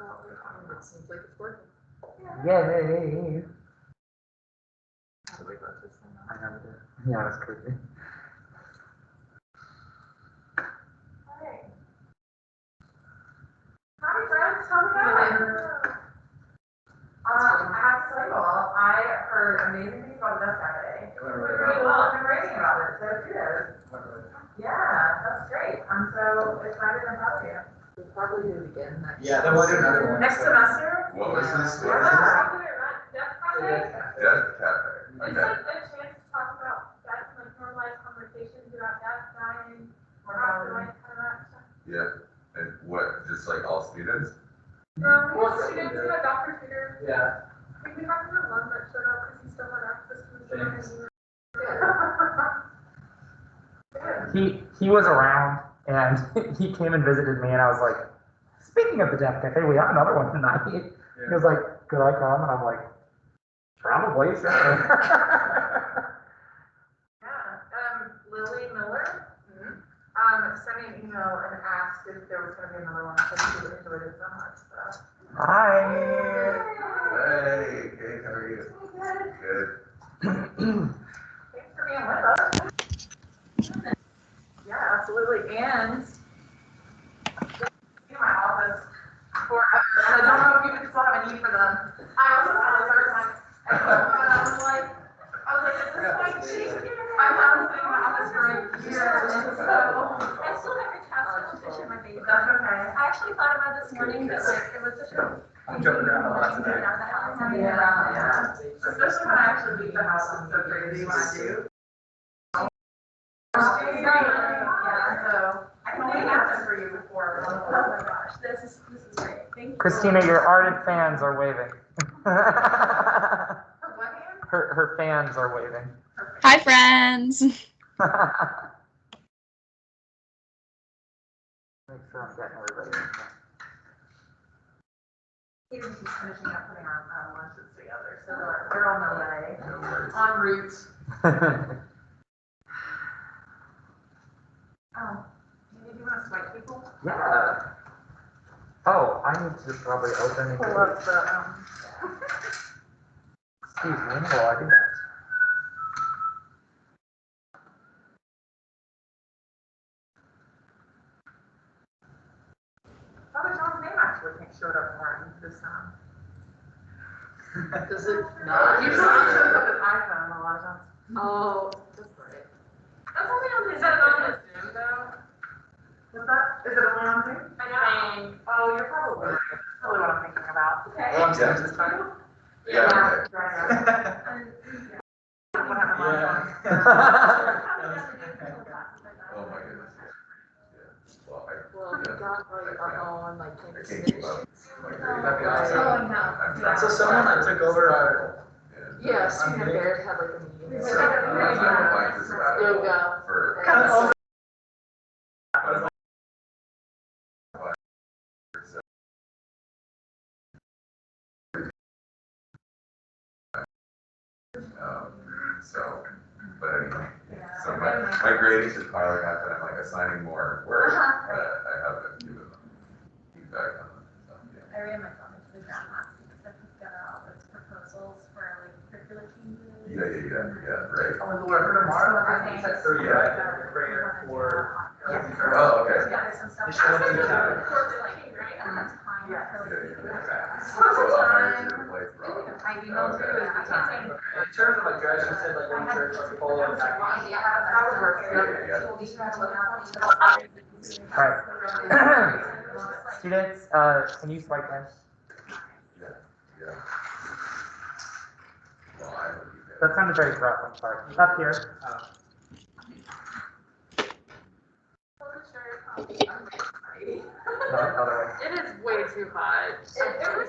It seems like it's working. Yay! How do we vote this thing I never did. Yeah, that's crazy. Hey. Hi friends, how's it going? I have to tell you all, I heard amazing things about this Saturday. Pretty well, I've been writing about it, so cheers. Yeah, that's great. I'm so excited and proud of you. We'll probably do it again next Yeah, then we'll do another one. Next semester? What was this? What Yeah. was Death this? Death Cafe. It's Okay. like a chance to talk about death, like normalized conversations about death, dying, Or afterlife, kind of that stuff. Yeah. And what? Just like all students? We have students, we have Dr. Peter. Yeah. We have an alum that showed up because he still had access to the Thanks. He was around and he came and visited me and I was like, speaking of the Death Cafe, we have another one tonight. He was like, could I come? And I'm like, probably, sure. Yeah, Lily Miller, sent me an email and asked if there was going to be another one, because she enjoyed it so much, so. Hi. Hey, Kate, how are you? Good. Thanks for being with us. Yeah, absolutely, and in my office for, and I don't know if you still have a need for them. I also found a third one, and I was like, is this like cheap? I'm having sitting in my office for a year, and so. I still have your task fish in my baby. That's okay. I actually thought about it this morning, but like it was such a I'm jumping around a lot morning to today. get out of the house. Yeah. Especially when I actually leave the house, it's so crazy when I do. Yeah, so I can only happen for you before. Oh my gosh, this is great. Thank you. Christina, your ardent fans are waving. What name? her fans are waving. Hi, friends. Make sure I'm getting everybody in here. Even she's finishing up putting our lunches together, so they're on their way, No worries. en route. Oh, do you want to swipe people? Yeah. Oh, I need to probably open and Pull up the, excuse me while I do that. Father John's name actually showed up more this time. Does it not? Usually it shows up as iPhone a lot of times. Oh, that's right. That's only on the Zoom though. What's that? Is it only on Zoom? I know. Oh, you're probably right. That's probably what I'm thinking about. Okay. Well, I'm saying this time. Yeah. Okay. What happened last time? Oh my goodness. Yeah. Well, Well, we got like our own like I campus can't keep finish. up. Like, That'd be Oh, awesome. no. I'm trying So to- someone that took over our. Yeah, Student Affairs had like a meeting. So, like, this about Yoga. for. Kind of over. So, but anyway, so my grading is piling up and I'm like assigning more work, but I haven't given them feedback on it. So, yeah. I ran my phone into the ground last week because I put together all those proposals for like curricular changes. Yeah, right. Oh, Lord, for tomorrow, I think it's at 30, right? Prayer for. Oh, okay. Yeah, there's some stuff. They show up in the Time town. for like, right? Time Yeah. for Yeah. like, So I'll hire you to replace Rob. I emailed you Okay. at the time. In terms of like dress, you said like one church, like full of That would work. Yeah. Alright. Students, can you swipe in? Yeah. Well, I would be there. That sounded very rough, I'm sorry. Up here. No, other way. It is way too hot. it was,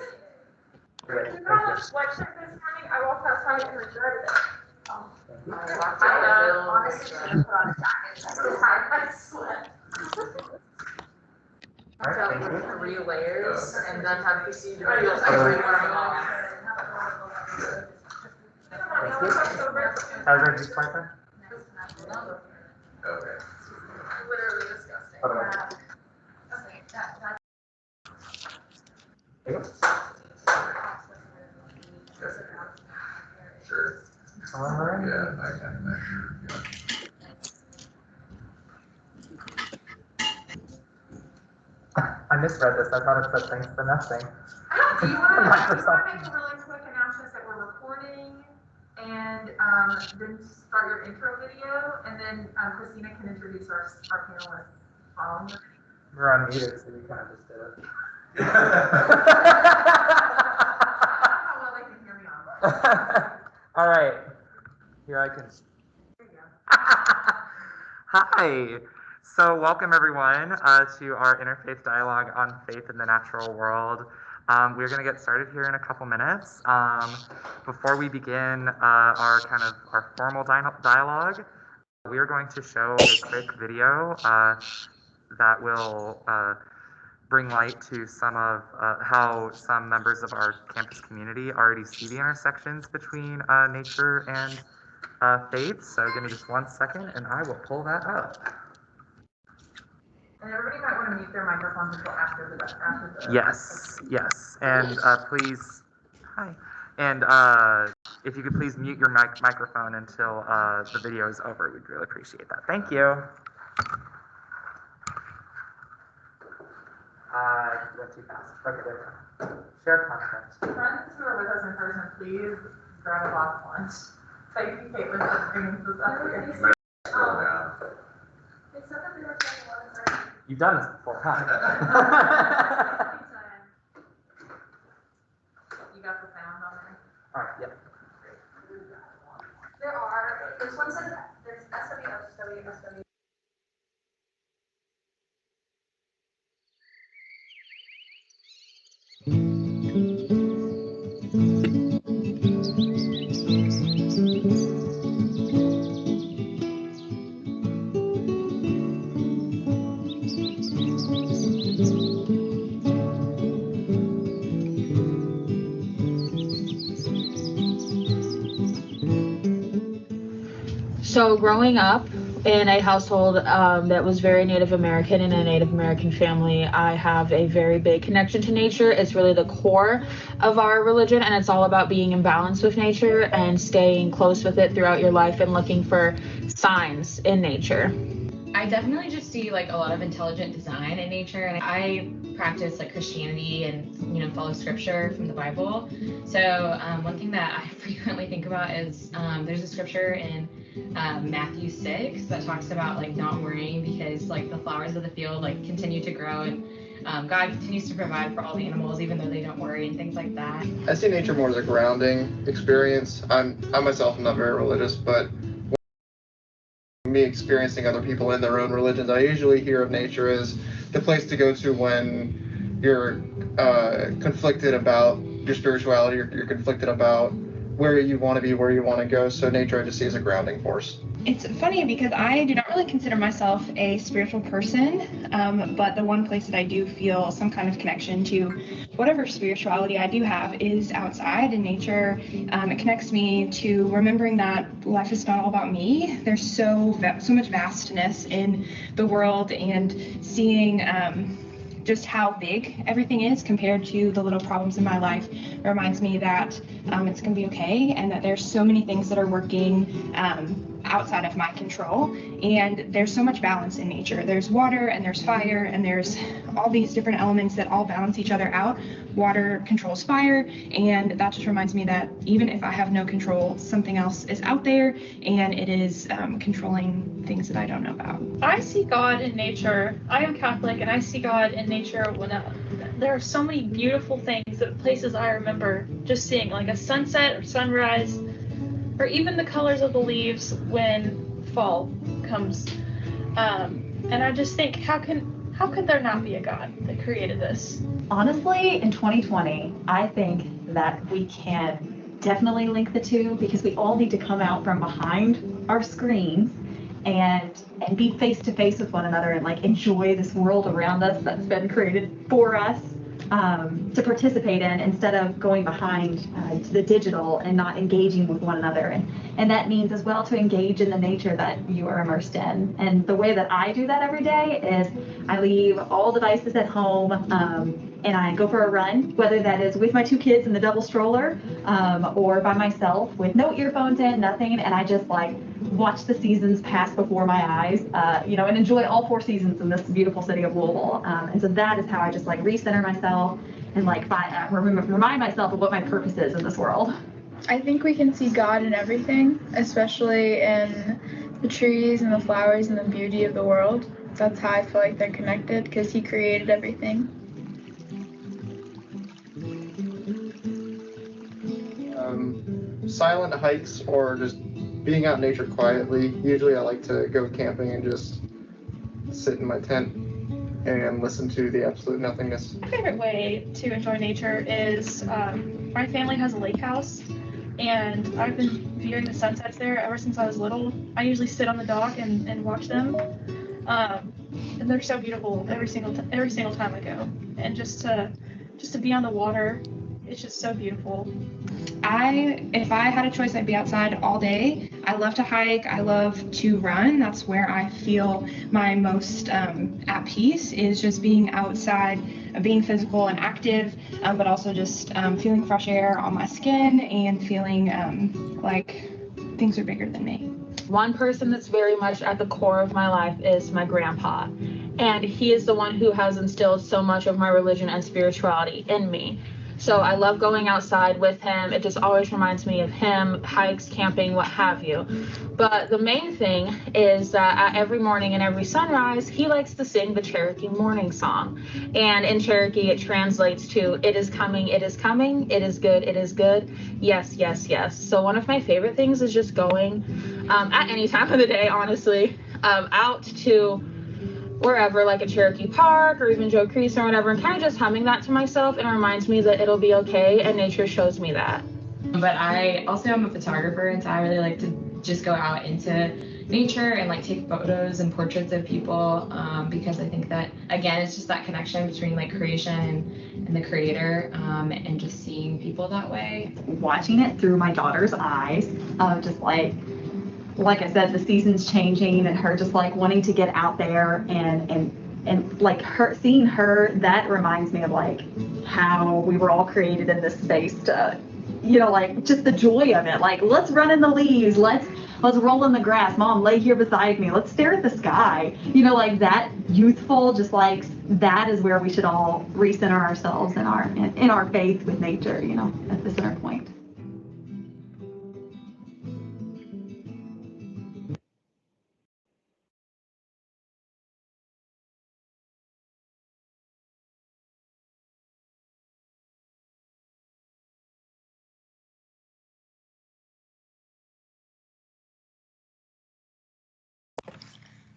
Great, we thank got on you. a sweatshirt this morning. I walked outside and regretted it. I Honestly, should have put on a jacket. I was hide my sweat. Alright, thank you. 3 layers and then have procedure. Thank you. Everybody just swipe in? Okay. Literally disgusting. Other way. Okay, that. Sure. Alright. Yeah, I can imagine. Yeah. I misread this. I thought it said thanks for nothing. Do you want to make a really quick announcement that we're recording and then start your intro video, and then Christina can introduce our panelists following the video. We're unmuted, so you kind of just did it. I don't know how well they can hear me on. All right. Here I can. There you go. Hi. So welcome everyone to our interfaith dialogue on faith in the natural world. We're going to get started here in a couple minutes. Before we begin our formal dialogue, we are going to show a quick video that will bring light to some of how some members of our campus community already see the intersections between nature and faith. So give me just 1 second and I will pull that up. And everybody might want to mute their microphones until after the. Yes, yes. And please, hi. And if you could please mute your microphone until the video is over, we'd really appreciate that. Thank you. Went too fast. Okay, there we go. Share content. Friends who are with us in person, please grab a box lunch. Thank you, Caitlin, for bringing this up here. Scroll down. You've done this before, huh? You got the sound on there? All right, yep. There's one says, there's SW, SW. So growing up in a household that was very Native American, in a Native American family, I have a very big connection to nature. It's really the core of our religion, and it's all about being in balance with nature and staying close with it throughout your life and looking for signs in nature. I definitely just see like a lot of intelligent design in nature, and I practice like Christianity and follow scripture from the Bible. So one thing that I frequently think about is there's a scripture in Matthew 6 that talks about like not worrying because like the flowers of the field like continue to grow, and God continues to provide for all the animals even though they don't worry and things like that. I see nature more as a grounding experience. I myself am not very religious, but me experiencing other people in their own religions, I usually hear of nature as the place to go to when you're conflicted about your spirituality, or you're conflicted about where you want to be, where you want to go. So nature I just see as a grounding force. It's funny because I do not really consider myself a spiritual person, but the one place that I do feel some kind of connection to whatever spirituality I do have is outside in nature. It connects me to remembering that life is not all about me. There's so much vastness in the world, and seeing just how big everything is compared to the little problems in my life reminds me that it's going to be okay, and that there's so many things that are working outside of my control, and there's so much balance in nature. There's water and there's fire, and there's all these different elements that all balance each other out. Water controls fire, and that just reminds me that even if I have no control, something else is out there, and it is controlling things that I don't know about. I see God in nature. I am Catholic, and I see God in nature when there are so many beautiful things, that places I remember just seeing, like a sunset or sunrise, or even the colors of the leaves when fall comes. And I just think, how could there not be a God that created this? Honestly, in 2020, I think that we can definitely link the two, because we all need to come out from behind our screens and be face to face with one another, and like enjoy this world around us that's been created for us to participate in, instead of going behind to the digital and not engaging with one another. And that means as well to engage in the nature that you are immersed in. And the way that I do that every day is I leave all devices at home, and I go for a run, whether that is with my 2 kids in the double stroller, or by myself with no earphones in, nothing, and I just like watch the seasons pass before my eyes, and enjoy all 4 seasons in this beautiful city of Louisville. And so that is how I just like recenter myself and like remind myself of what my purpose is in this world. I think we can see God in everything, especially in the trees and the flowers and the beauty of the world. That's how I feel like they're connected, because He created everything. Silent hikes or just being out in nature quietly. Usually I like to go camping and just sit in my tent and listen to the absolute nothingness. My favorite way to enjoy nature is my family has a lake house, and I've been viewing the sunsets there ever since I was little. I usually sit on the dock and watch them, and they're so beautiful every single time I go. And just to be on the water, it's just so beautiful. If I had a choice, I'd be outside all day. I love to hike. I love to run. That's where I feel my most at peace, is just being outside, being physical and active, but also just feeling fresh air on my skin and feeling like things are bigger than me. One person that's very much at the core of my life is my grandpa. And he is the one who has instilled so much of my religion and spirituality in me. So I love going outside with him. It just always reminds me of him, hikes, camping, what have you. But the main thing is that every morning and every sunrise, he likes to sing the Cherokee morning song. And in Cherokee, it translates to, it is coming, it is coming, it is good, yes, yes, yes. So one of my favorite things is just going at any time of the day, honestly, out to wherever, like a Cherokee Park or even Joe Crease or whatever, and kind of just humming that to myself, and it reminds me that it'll be okay, and nature shows me that. But I also am a photographer, and so I really like to just go out into nature and like take photos and portraits of people, because I think that, again, it's just that connection between like creation and the creator, and just seeing people that way. Watching it through my daughter's eyes, just like I said, the seasons changing and her just like wanting to get out there and like seeing her, that reminds me of like how we were all created in this space to, like just the joy of it. Like, let's run in the leaves. Let's roll in the grass. Mom, lay here beside me. Let's stare at the sky. Like that youthful, just like that is where we should all recenter ourselves in our faith with nature, at the center point.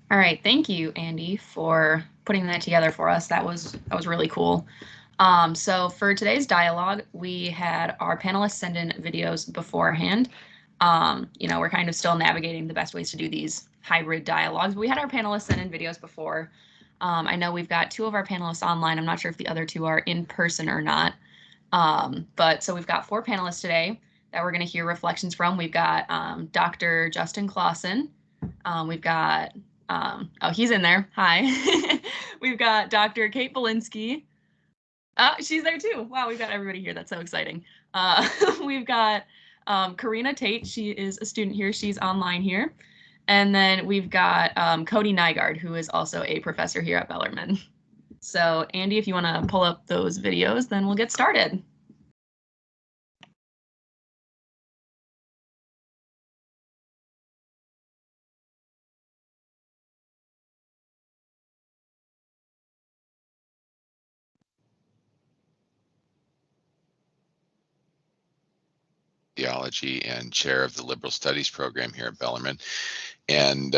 All right, thank you, Andy, for putting that together for us. That was really cool. So for today's dialogue, we had our panelists send in videos beforehand. We're kind of still navigating the best ways to do these hybrid dialogues, but we had our panelists send in videos before. I know we've got 2 of our panelists online. I'm not sure if the other 2 are in person or not. But so we've got 4 panelists today that we're going to hear reflections from. We've got Dr. Justin Clausen. We've got oh, he's in there. Hi. We've got Dr. Kate Belinsky. Oh, she's there too. Wow, we've got everybody here. That's so exciting. We've got Karina Tate. She is a student here. She's online here. And then we've got Cody Nygaard, who is also a professor here at Bellarmine. So Andy, if you want to pull up those videos, then we'll get started. Theology and chair of the Liberal Studies program here at Bellarmine. And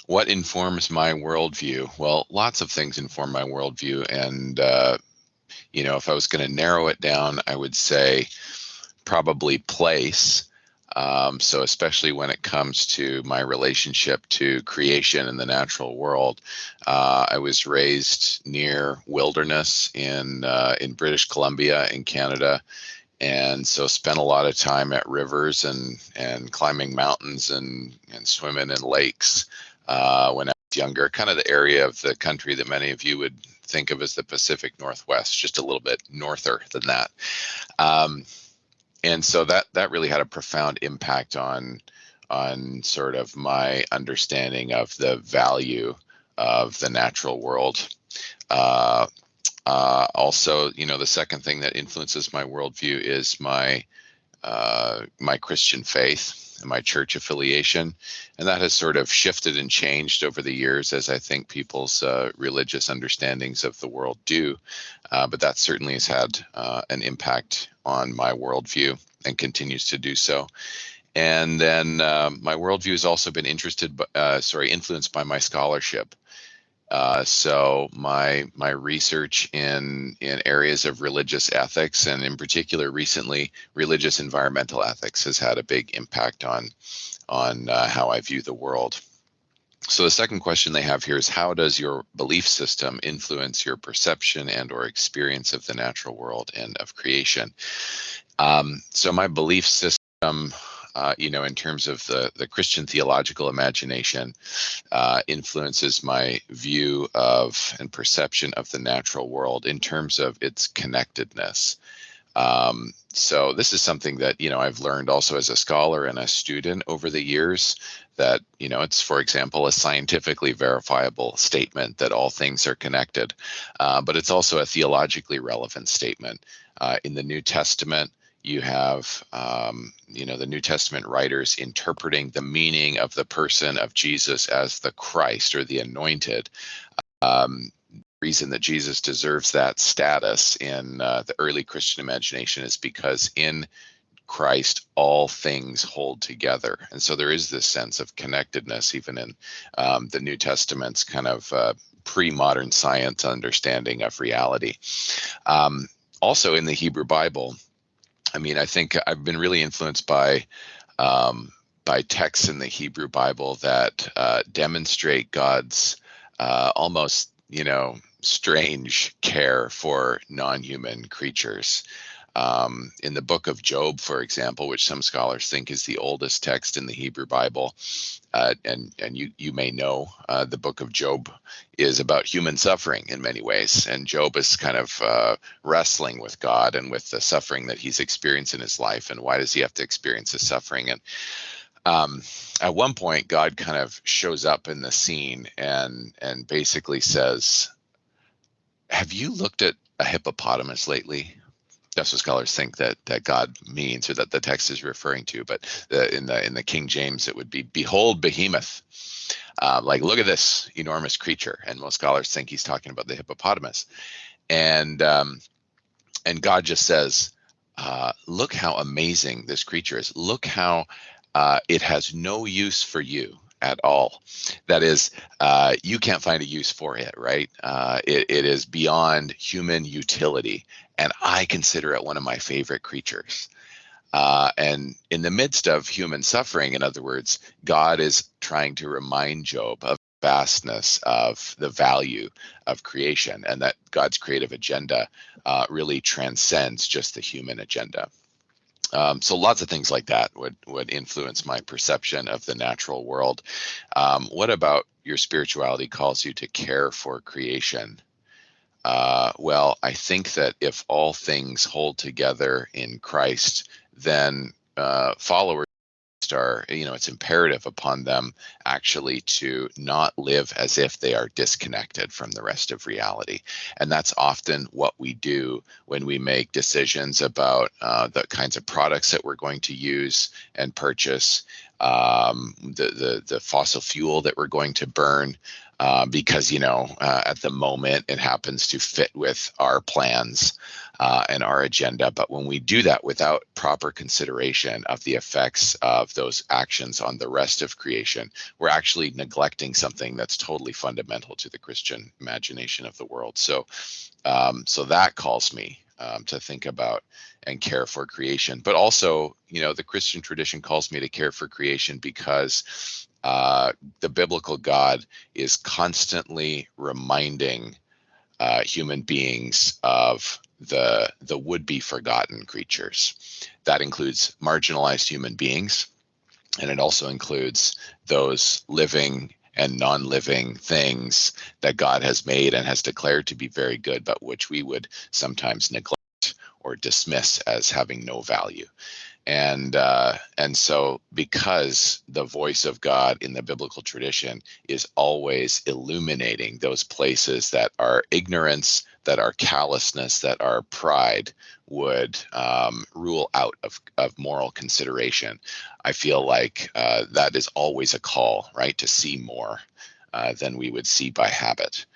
what informs my worldview? Well, lots of things inform my worldview. And, if I was going to narrow it down, I would say probably place. So especially when it comes to my relationship to creation and the natural world, I was raised near wilderness in British Columbia in Canada. And so spent a lot of time at rivers and climbing mountains and swimming in lakes when I was younger, kind of the area of the country that many of you would think of as the Pacific Northwest, just a little bit norther than that. And so that really had a profound impact on sort of my understanding of the value of the natural world. Also, the second thing that influences my worldview is my Christian faith and my church affiliation, and that has sort of shifted and changed over the years as I think people's religious understandings of the world do. But that certainly has had an impact on my worldview and continues to do so. And then my worldview has also been influenced by my scholarship. So my research in areas of religious ethics, and in particular recently religious environmental ethics, has had a big impact on how I view the world. So the second question they have here is, how does your belief system influence your perception and or experience of the natural world and of creation? So my belief system, in terms of the Christian theological imagination, influences my view of and perception of the natural world in terms of its connectedness. So this is something that, I've learned also as a scholar and a student over the years, that, it's, for example, a scientifically verifiable statement that all things are connected, but it's also a theologically relevant statement. In the New Testament, you have, the New Testament writers interpreting the meaning of the person of Jesus as the Christ or the anointed. Reason that Jesus deserves that status in the early Christian imagination is because in Christ all things hold together, and so there is this sense of connectedness even in the New Testament's kind of pre-modern science understanding of reality. Also in the Hebrew Bible, I think I've been really influenced by texts in the Hebrew Bible that demonstrate God's almost, strange care for non-human creatures. In the book of Job, for example, which some scholars think is the oldest text in the Hebrew Bible, and you may know, the book of Job is about human suffering in many ways, and Job is kind of wrestling with God and with the suffering that he's experienced in his life, and why does he have to experience this suffering? And at one point, God kind of shows up in the scene and basically says, "Have you looked at a hippopotamus lately?" That's what scholars think that God means, or that the text is referring to. But in the King James, it would be, "Behold, behemoth." Like, look at this enormous creature. And most scholars think he's talking about the hippopotamus. And God just says, "Look how amazing this creature is. Look how it has no use for you at all." That is, you can't find a use for it, right? It is beyond human utility, and I consider it one of my favorite creatures. And in the midst of human suffering, in other words, God is trying to remind Job of the vastness of the value of creation, and that God's creative agenda really transcends just the human agenda. So lots of things like that would influence my perception of the natural world. What about your spirituality calls you to care for creation? Well, I think that if all things hold together in Christ, then followers are, it's imperative upon them actually to not live as if they are disconnected from the rest of reality. And that's often what we do when we make decisions about the kinds of products that we're going to use and purchase, the fossil fuel that we're going to burn, because, at the moment it happens to fit with our plans and our agenda. But when we do that without proper consideration of the effects of those actions on the rest of creation, we're actually neglecting something that's totally fundamental to the Christian imagination of the world. So that calls me to think about and care for creation. But also, the Christian tradition calls me to care for creation because the biblical God is constantly reminding human beings of the would-be forgotten creatures. That includes marginalized human beings, and it also includes those living and non-living things that God has made and has declared to be very good, but which we would sometimes neglect or dismiss as having no value. And so because the voice of God in the biblical tradition is always illuminating those places that our ignorance, that our callousness, that our pride would rule out of moral consideration, I feel like that is always a call, right, to see more than we would see by habit,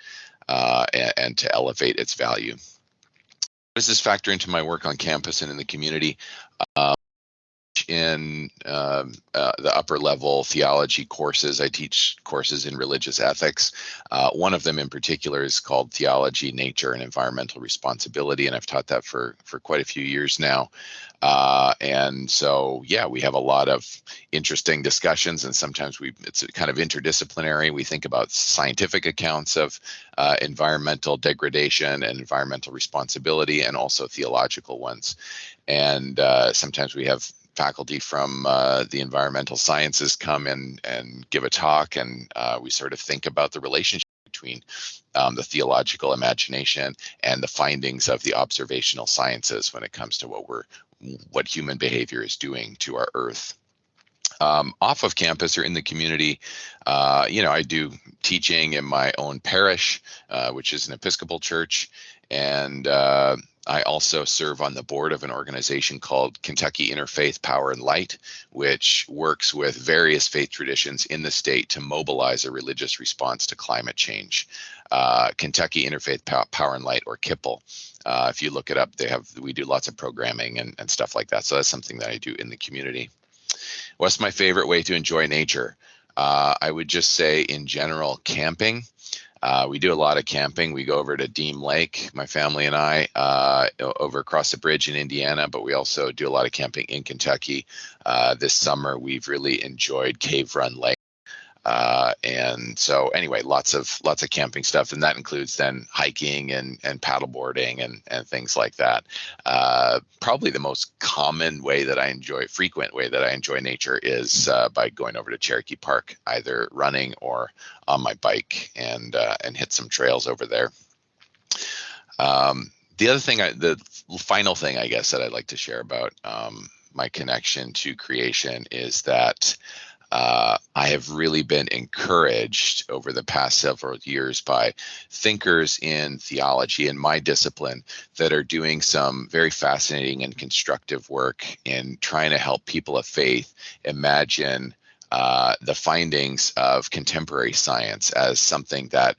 and to elevate its value. How does this factor into my work on campus and in the community? In the upper level theology courses, I teach courses in religious ethics. One of them in particular is called Theology, Nature, and Environmental Responsibility, and I've taught that for quite a few years now. And so, yeah, we have a lot of interesting discussions, and sometimes it's kind of interdisciplinary. We think about scientific accounts of environmental degradation and environmental responsibility, and also theological ones. And sometimes we have faculty from the environmental sciences come in and give a talk, and we sort of think about the relationship between the theological imagination and the findings of the observational sciences when it comes to what human behavior is doing to our earth. Off of campus or in the community, I do teaching in my own parish, which is an Episcopal church, and I also serve on the board of an organization called Kentucky Interfaith Power and Light, which works with various faith traditions in the state to mobilize a religious response to climate change. Kentucky Interfaith Power and Light, or KIPL. If you look it up, we do lots of programming and stuff like that. So that's something that I do in the community. What's my favorite way to enjoy nature? I would just say, in general, camping. We do a lot of camping. We go over to Deem Lake, my family and I, over across the bridge in Indiana, but we also do a lot of camping in Kentucky. This summer, we've really enjoyed Cave Run Lake. And so anyway, lots of camping stuff, and that includes then hiking and paddleboarding and things like that. Probably the most frequent way that I enjoy nature is by going over to Cherokee Park, either running or on my bike, and hit some trails over there. The final thing, I guess, that I'd like to share about my connection to creation is that I have really been encouraged over the past several years by thinkers in theology in my discipline that are doing some very fascinating and constructive work in trying to help people of faith imagine the findings of contemporary science as something that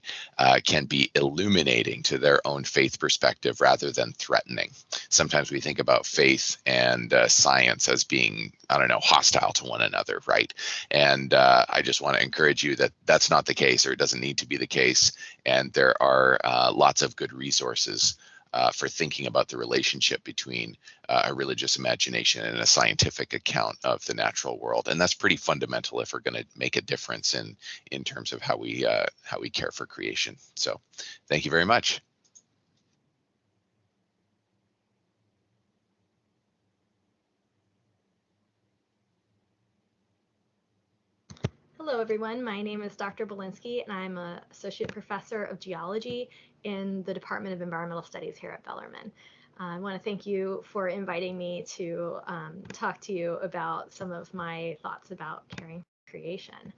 can be illuminating to their own faith perspective rather than threatening. Sometimes we think about faith and science as being, hostile to one another, right? And I just want to encourage you that that's not the case, or it doesn't need to be the case. And there are lots of good resources for thinking about the relationship between a religious imagination and a scientific account of the natural world, and that's pretty fundamental if we're going to make a difference in terms of how we care for creation. So, thank you very much. Hello, everyone. My name is Dr. Belinsky, and I'm an associate professor of geology in the Department of Environmental Studies here at Bellarmine. I want to thank you for inviting me to talk to you about some of my thoughts about caring for creation.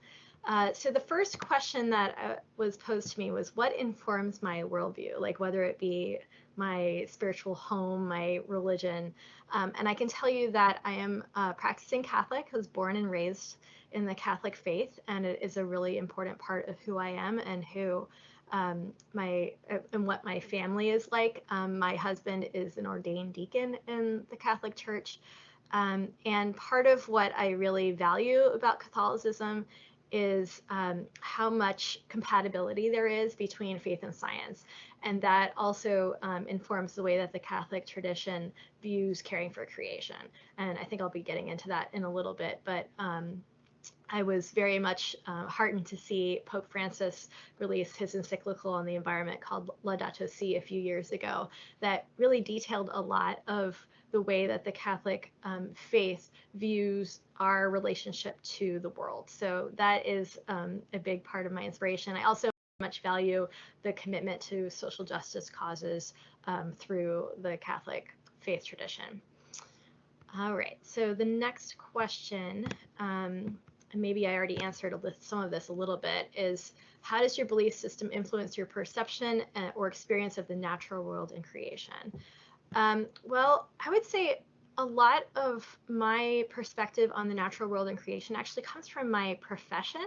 So the first question that was posed to me was, what informs my worldview, like whether it be my spiritual home, my religion. And I can tell you that I am a practicing Catholic, who was born and raised in the Catholic faith, and it is a really important part of who I am and who and what my family is like. My husband is an ordained deacon in the Catholic Church, and part of what I really value about Catholicism is how much compatibility there is between faith and science, and that also informs the way that the Catholic tradition views caring for creation. And I think I'll be getting into that in a little bit, but I was very much heartened to see Pope Francis release his encyclical on the environment called Laudato Si a few years ago that really detailed a lot of the way that the Catholic faith views our relationship to the world. So that is a big part of my inspiration. I also much value the commitment to social justice causes through the Catholic faith tradition. All right, so the next question, and maybe I already answered some of this a little bit, is how does your belief system influence your perception or experience of the natural world and creation? Well, I would say a lot of my perspective on the natural world and creation actually comes from my profession,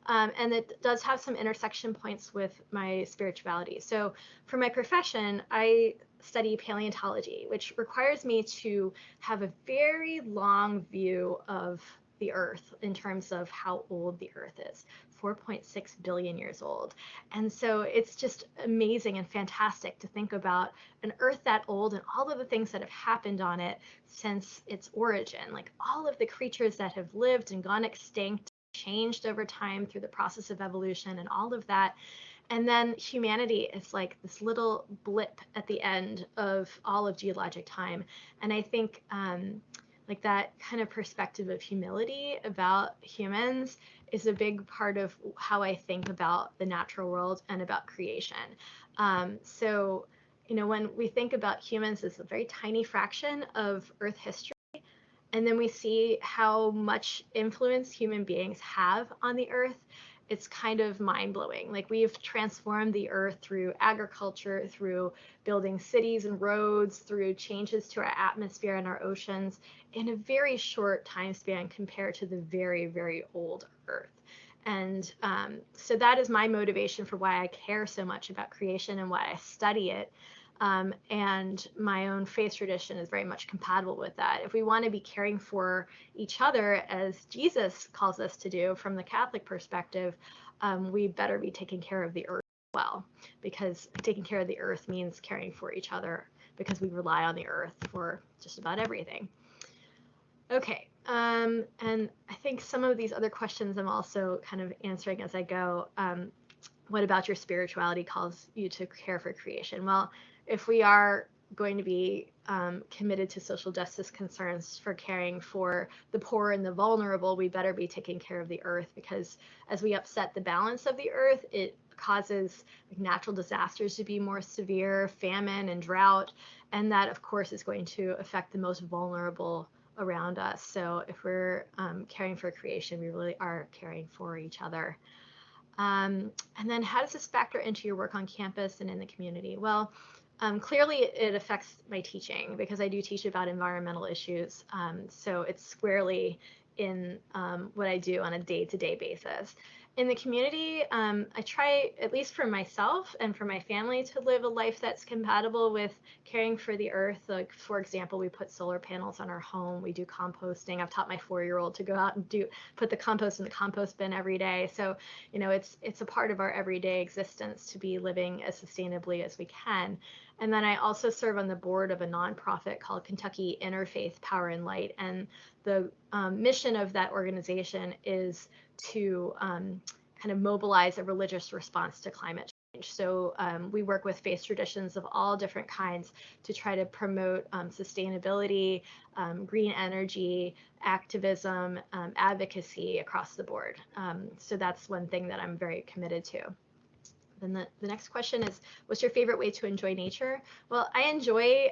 and it does have some intersection points with my spirituality. So for my profession, I study paleontology, which requires me to have a very long view of the Earth in terms of how old the Earth is. 4.6 billion years old. And so it's just amazing and fantastic to think about an Earth that old and all of the things that have happened on it since its origin, like all of the creatures that have lived and gone extinct, changed over time through the process of evolution and all of that. And then humanity is like this little blip at the end of all of geologic time. And I think like that kind of perspective of humility about humans is a big part of how I think about the natural world and about creation. So, you know, when we think about humans as a very tiny fraction of Earth history, and then we see how much influence human beings have on the Earth, it's kind of mind-blowing. Like, we've transformed the Earth through agriculture, through building cities and roads, through changes to our atmosphere and our oceans in a very short time span compared to the very, very old Earth. And so that is my motivation for why I care so much about creation and why I study it. And my own faith tradition is very much compatible with that. If we want to be caring for each other, as Jesus calls us to do from the Catholic perspective, we better be taking care of the Earth as well, because taking care of the Earth means caring for each other, because we rely on the Earth for just about everything. Okay, and I think some of these other questions I'm also kind of answering as I go. What about your spirituality calls you to care for creation? Well, if we are going to be committed to social justice concerns for caring for the poor and the vulnerable, we better be taking care of the Earth, because as we upset the balance of the Earth, it causes natural disasters to be more severe, famine and drought, and that, of course, is going to affect the most vulnerable around us. So if we're caring for creation, we really are caring for each other. And then how does this factor into your work on campus and in the community? Well, clearly it affects my teaching, because I do teach about environmental issues. So it's squarely in what I do on a day-to-day basis. In the community, I try, at least for myself and for my family, to live a life that's compatible with caring for the Earth. Like, for example, we put solar panels on our home. We do composting. I've taught my 4-year-old to go out and put the compost in the compost bin every day. So, you know, it's a part of our everyday existence to be living as sustainably as we can. And then I also serve on the board of a nonprofit called Kentucky Interfaith Power and Light. And the mission of that organization is to kind of mobilize a religious response to climate change. So we work with faith traditions of all different kinds to try to promote sustainability, green energy, activism, advocacy across the board. So that's one thing that I'm very committed to. Then the next question is, what's your favorite way to enjoy nature? Well, I enjoy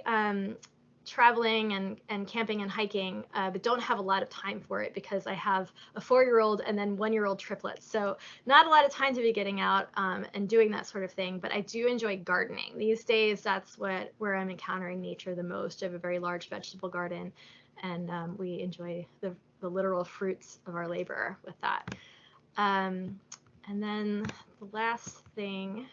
traveling and camping and hiking, but don't have a lot of time for it because I have a 4-year-old and then 1-year-old triplets. So not a lot of time to be getting out and doing that sort of thing, but I do enjoy gardening. These days, that's where I'm encountering nature the most. I have a very large vegetable garden, and we enjoy the literal fruits of our labor with that. And then the last thing,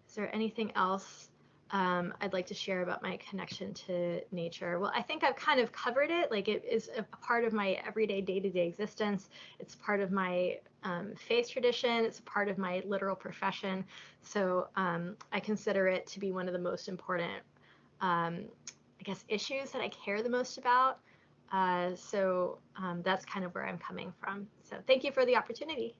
is there anything else I'd like to share about my connection to nature? Well, I think I've kind of covered it. Like, it is a part of my everyday, day-to-day existence. It's part of my faith tradition. It's a part of my literal profession. So I consider it to be one of the most important, I guess, issues that I care the most about. So that's kind of where I'm coming from. So thank you for the opportunity.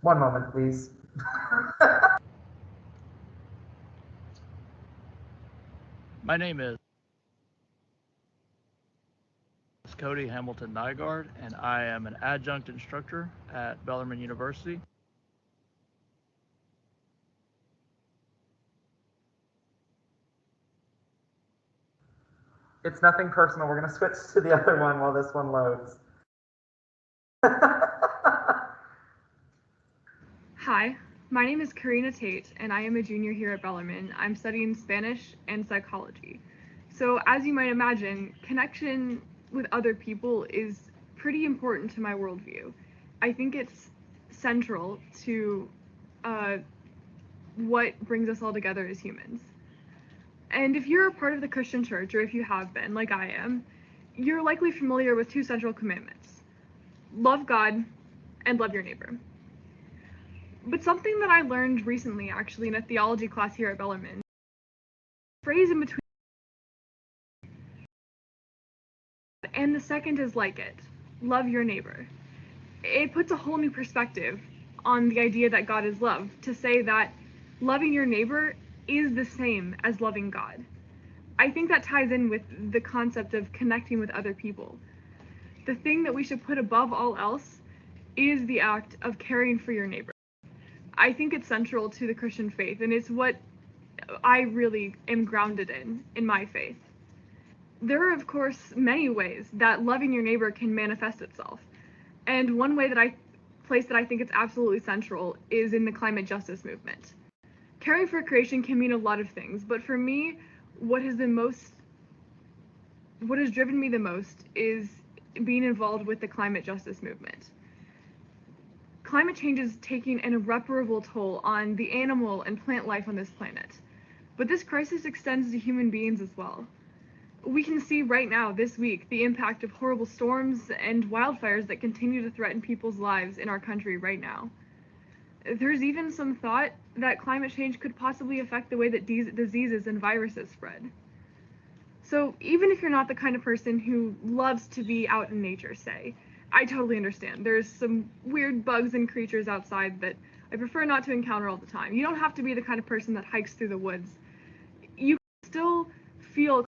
One moment, please. My name is Cody Hamilton Nygaard, and I am an adjunct instructor at Bellarmine University. It's nothing personal. We're going to switch to the other one while this one loads. Hi, my name is Karina Tate, and I am a junior here at Bellarmine. I'm studying Spanish and psychology. So, as you might imagine, connection with other people is pretty important to my worldview. I think it's central to what brings us all together as humans. And if you're a part of the Christian church, or if you have been, like I am, you're likely familiar with two central commandments: love God and love your neighbor. But something that I learned recently, actually, in a theology class here at Bellarmine, phrase in between, and the second is like it: love your neighbor. It puts a whole new perspective on the idea that God is love, to say that loving your neighbor is the same as loving God. I think that ties in with the concept of connecting with other people. The thing that we should put above all else is the act of caring for your neighbor. I think it's central to the Christian faith, and it's what I really am grounded in my faith. There are, of course, many ways that loving your neighbor can manifest itself. And one place that I think it's absolutely central is in the climate justice movement. Caring for creation can mean a lot of things, but for me, what has driven me the most is being involved with the climate justice movement. Climate change is taking an irreparable toll on the animal and plant life on this planet. But this crisis extends to human beings as well. We can see right now, this week, the impact of horrible storms and wildfires that continue to threaten people's lives in our country right now. There's even some thought that climate change could possibly affect the way that diseases and viruses spread. So even if you're not the kind of person who loves to be out in nature, say, I totally understand. There's some weird bugs and creatures outside that I prefer not to encounter all the time. You don't have to be the kind of person that hikes through the woods. You can still feel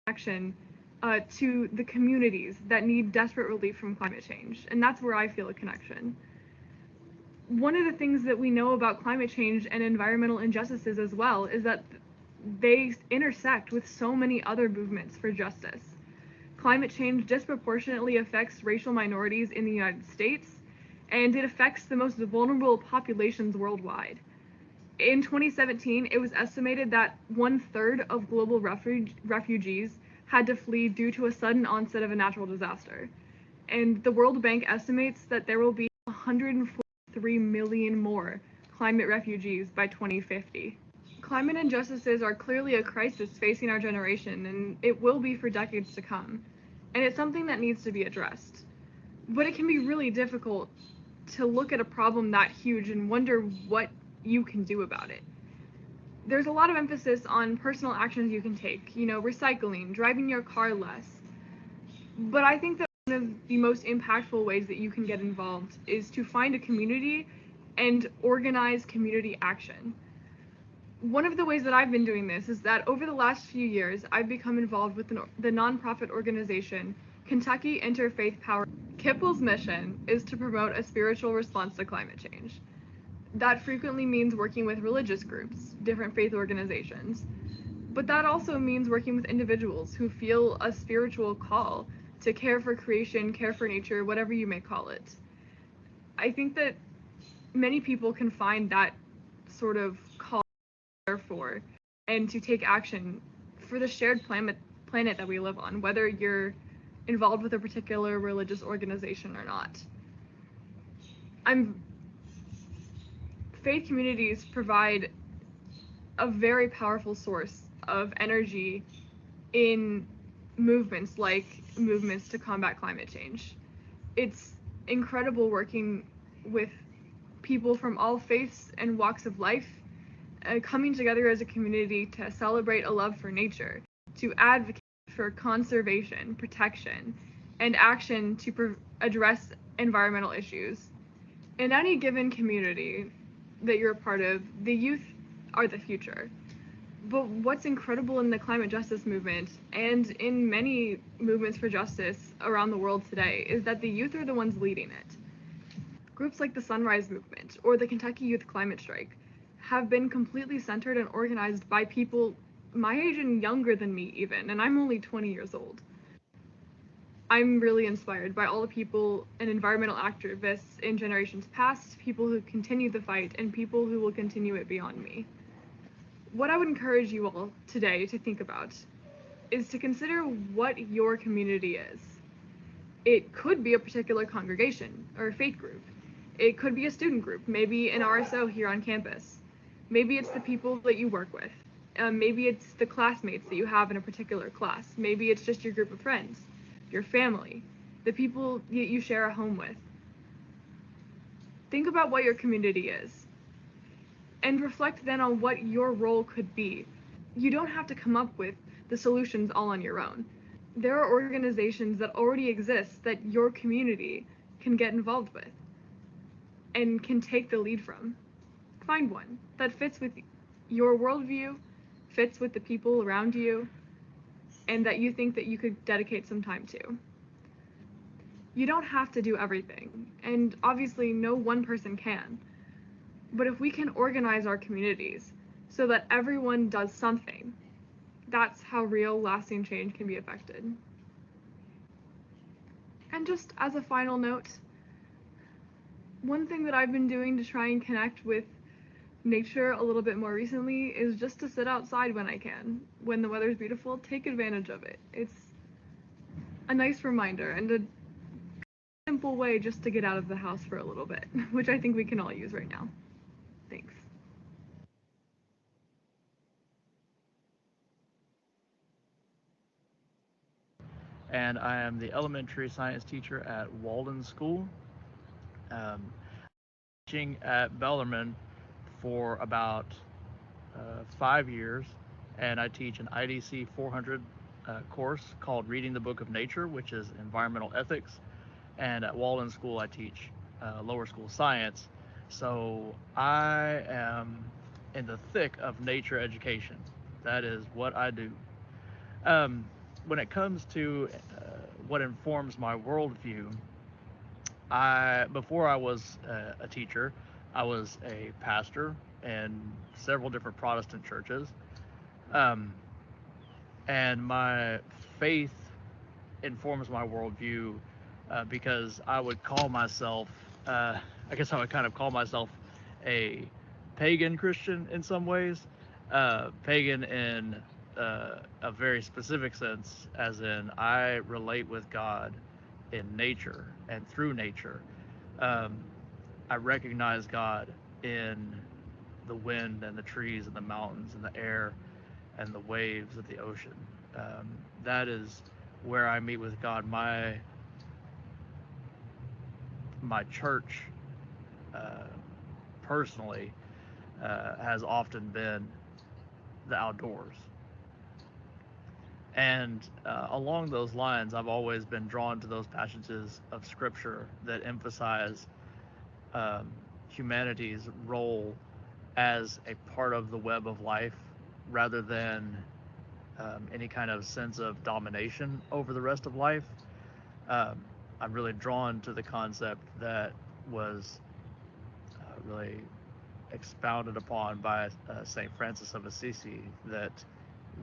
connection to the communities that need desperate relief from climate change, and that's where I feel a connection. One of the things that we know about climate change and environmental injustices as well is that they intersect with so many other movements for justice. Climate change disproportionately affects racial minorities in the United States, and it affects the most vulnerable populations worldwide. In 2017, it was estimated that 1/3 of global refugees had to flee due to a sudden onset of a natural disaster. And the World Bank estimates that there will be 143 million more climate refugees by 2050. Climate injustices are clearly a crisis facing our generation, and it will be for decades to come. And it's something that needs to be addressed. But it can be really difficult to look at a problem that huge and wonder what you can do about it. There's a lot of emphasis on personal actions you can take, recycling, driving your car less. But I think that one of the most impactful ways that you can get involved is to find a community and organize community action. One of the ways that I've been doing this is that over the last few years, I've become involved with the nonprofit organization Kentucky Interfaith Power. KIPPL's mission is to promote a spiritual response to climate change. That frequently means working with religious groups, different faith organizations, but that also means working with individuals who feel a spiritual call to care for creation, care for nature, whatever you may call it. I think that many people can find that sort of call for and to take action for the shared planet that we live on, whether you're involved with a particular religious organization or not. Faith communities provide a very powerful source of energy in movements like movements to combat climate change. It's incredible working with people from all faiths and walks of life, coming together as a community to celebrate a love for nature, to advocate for conservation, protection, and action to address environmental issues. In any given community that you're a part of, the youth are the future. But what's incredible in the climate justice movement and in many movements for justice around the world today is that the youth are the ones leading it. Groups like the Sunrise Movement or the Kentucky Youth Climate Strike have been completely centered and organized by people my age and younger than me even, and I'm only 20 years old. I'm really inspired by all the people and environmental activists in generations past, people who continue the fight, and people who will continue it beyond me. What I would encourage you all today to think about is to consider what your community is. It could be a particular congregation or a faith group. It could be a student group, maybe an RSO here on campus. Maybe it's the people that you work with. Maybe it's the classmates that you have in a particular class. Maybe it's just your group of friends, your family, the people that you share a home with. Think about what your community is and reflect then on what your role could be. You don't have to come up with the solutions all on your own. There are organizations that already exist that your community can get involved with and can take the lead from. Find one that fits with your worldview, fits with the people around you, and that you think that you could dedicate some time to. You don't have to do everything, and obviously no one person can. But if we can organize our communities so that everyone does something, that's how real, lasting change can be affected. And just as a final note, one thing that I've been doing to try and connect with nature a little bit more recently is just to sit outside when I can. When the weather's beautiful, take advantage of it. It's a nice reminder and a simple way just to get out of the house for a little bit, which I think we can all use right now. Thanks. And I am the elementary science teacher at Walden School. Teaching at Bellarmine for about 5 years, and I teach an IDC 400 course called Reading the Book of Nature, which is environmental ethics. And at Walden School, I teach lower school science. So I am in the thick of nature education. That is what I do. When it comes to what informs my worldview, before I was a teacher, I was a pastor in several different Protestant churches. And my faith informs my worldview because I would call myself, I guess I would kind of call myself a pagan Christian in some ways. Pagan in a very specific sense, as in I relate with God in nature and through nature. I recognize God in the wind and the trees and the mountains and the air and the waves of the ocean. That is where I meet with God. My church, personally, has often been the outdoors. And along those lines, I've always been drawn to those passages of Scripture that emphasize humanity's role as a part of the web of life rather than any kind of sense of domination over the rest of life. I'm really drawn to the concept that was really expounded upon by St. Francis of Assisi, that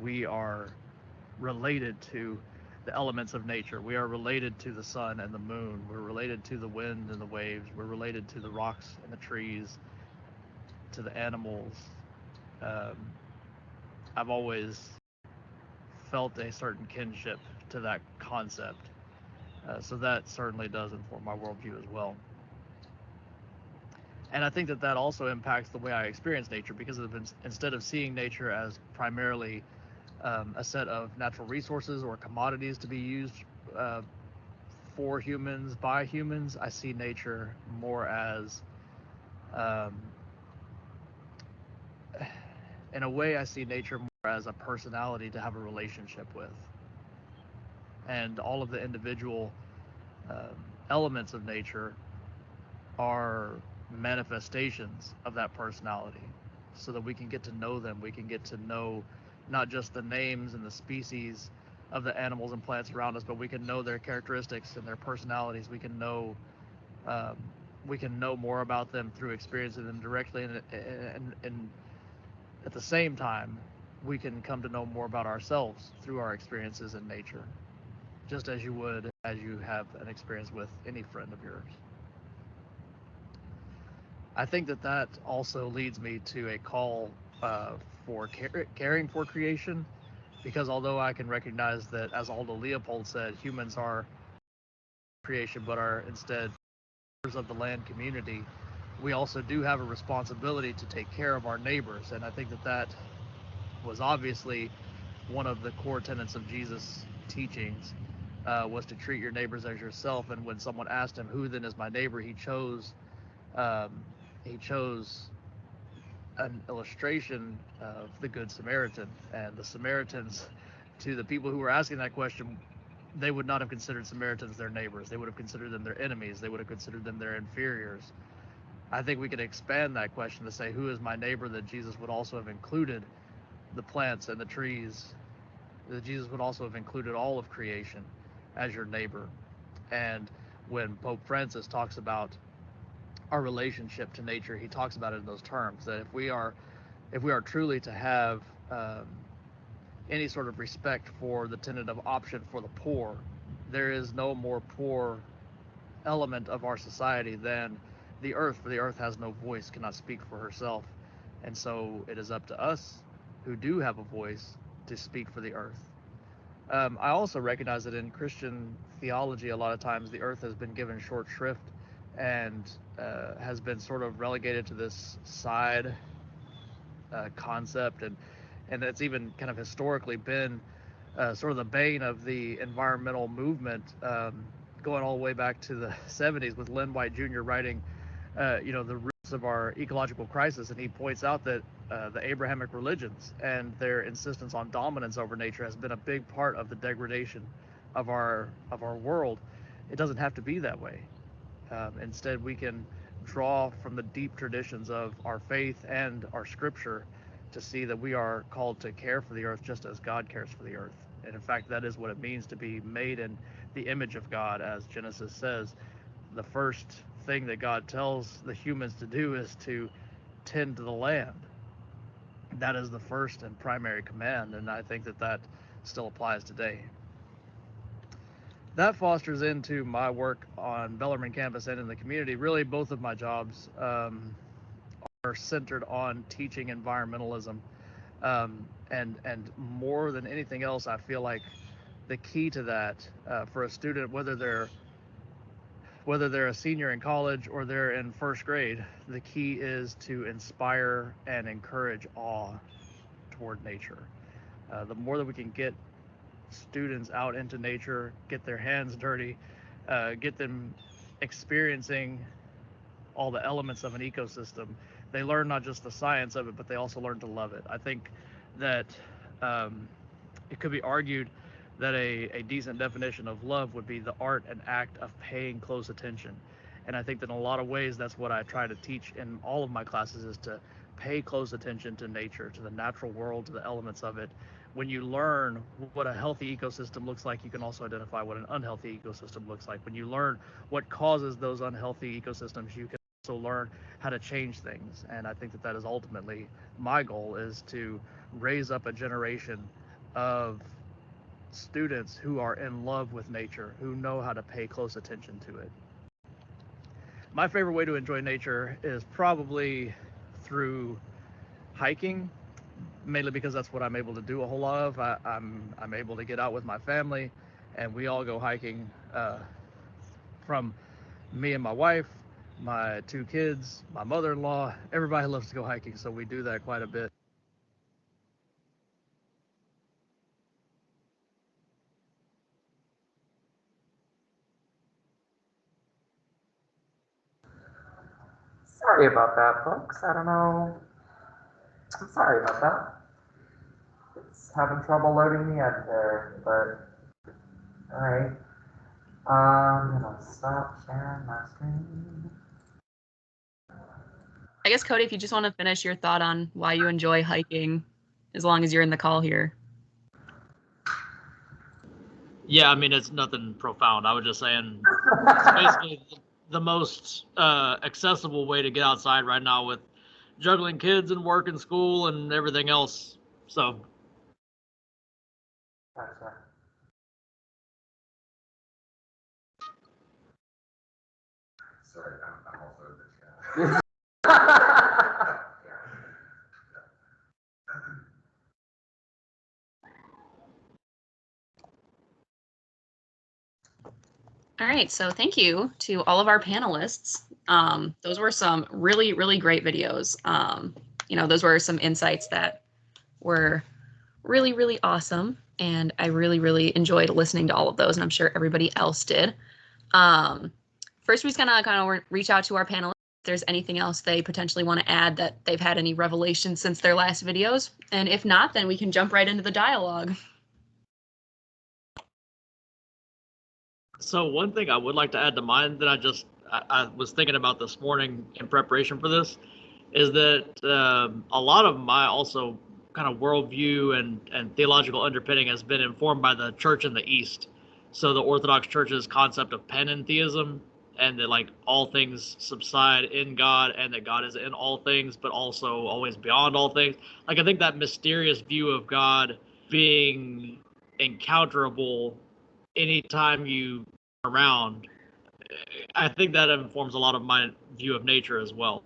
we are related to the elements of nature. We are related to the sun and the moon. We're related to the wind and the waves. We're related to the rocks and the trees, to the animals. I've always felt a certain kinship to that concept. So that certainly does inform my worldview as well. And I think that also impacts the way I experience nature, because instead of seeing nature as primarily a set of natural resources or commodities to be used for humans, by humans, I see nature more as, in a way, I see nature more as a personality to have a relationship with. And all of the individual elements of nature are manifestations of that personality, so that we can get to know them. We can get to know not just the names and the species of the animals and plants around us, but we can know their characteristics and their personalities. We can know more about them through experiencing them directly, and at the same time, we can come to know more about ourselves through our experiences in nature, just as you would as you have an experience with any friend of yours. I think that also leads me to a call for caring for creation, because although I can recognize that, as Aldo Leopold said, humans are creation but are instead members of the land community, we also do have a responsibility to take care of our neighbors. And I think that was obviously one of the core tenets of Jesus' teachings, was to treat your neighbors as yourself. And when someone asked him, who then is my neighbor, he chose an illustration of the Good Samaritan. And the Samaritans, to the people who were asking that question, they would not have considered Samaritans their neighbors. They would have considered them their enemies. They would have considered them their inferiors. I think we could expand that question to say, who is my neighbor, that Jesus would also have included the plants and the trees, that Jesus would also have included all of creation as your neighbor. And when Pope Francis talks about our relationship to nature, he talks about it in those terms, that if we are truly to have any sort of respect for the tenet of option for the poor, there is no more poor element of our society than the earth, for the earth has no voice, cannot speak for herself. And so it is up to us who do have a voice to speak for the earth. I also recognize that in Christian theology, a lot of times the earth has been given short shrift and has been sort of relegated to this side concept, and that's even kind of historically been sort of the bane of the environmental movement, going all the way back to the 70s, with Lynn White Jr. writing the roots of our ecological crisis. And he points out that the Abrahamic religions and their insistence on dominance over nature has been a big part of the degradation of our world. It doesn't have to be that way. Instead, we can draw from the deep traditions of our faith and our scripture to see that we are called to care for the earth just as God cares for the earth. And in fact, that is what it means to be made in the image of God. As Genesis says, the first thing that God tells the humans to do is to tend to the land. That is the first and primary command, and I think that still applies today. That fosters into my work on Bellarmine campus and in the community. Really, both of my jobs are centered on teaching environmentalism, and more than anything else, I feel like the key to that for a student, whether they're a senior in college or they're in first grade, the key is to inspire and encourage awe toward nature. The more that we can get students out into nature, get their hands dirty, get them experiencing all the elements of an ecosystem, they learn not just the science of it, but they also learn to love it. I think that it could be argued that a decent definition of love would be the art and act of paying close attention. And I think that in a lot of ways, that's what I try to teach in all of my classes, is to pay close attention to nature, to the natural world, to the elements of it. When you learn what a healthy ecosystem looks like, you can also identify what an unhealthy ecosystem looks like. When you learn what causes those unhealthy ecosystems, you can also learn how to change things. And I think that is ultimately my goal, is to raise up a generation of students who are in love with nature, who know how to pay close attention to it. My favorite way to enjoy nature is probably through hiking, mainly because that's what I'm able to do a whole lot of. I'm able to get out with my family, and we all go hiking, from me and my wife, my 2 kids, my mother-in-law. Everybody loves to go hiking, so we do that quite a bit. Sorry about that, folks. I don't know. I'm sorry about that. It's having trouble loading me up there, but alright. I'm gonna stop sharing my screen. I guess, Cody, if you just want to finish your thought on why you enjoy hiking, as long as you're in the call here. Yeah, I mean, it's nothing profound. I was just saying it's basically the most accessible way to get outside right now with juggling kids and work and school and everything else. So. Gotcha. Sorry, I'm also in the chat. All right, so thank you to all of our panelists. Those were some really, really great videos. Those were some insights that were really, really awesome. And I really, really enjoyed listening to all of those, and I'm sure everybody else did. First, we just kind of reach out to our panelists if there's anything else they potentially want to add, that they've had any revelations since their last videos. And if not, then we can jump right into the dialogue. So one thing I would like to add to mine that I was thinking about this morning in preparation for this is that a lot of my also kind of worldview and theological underpinning has been informed by the church in the East. So the Orthodox Church's concept of panentheism, and that like all things subside in God, and that God is in all things, but also always beyond all things. Like I think that mysterious view of God being encounterable anytime you around, I think that informs a lot of my view of nature as well.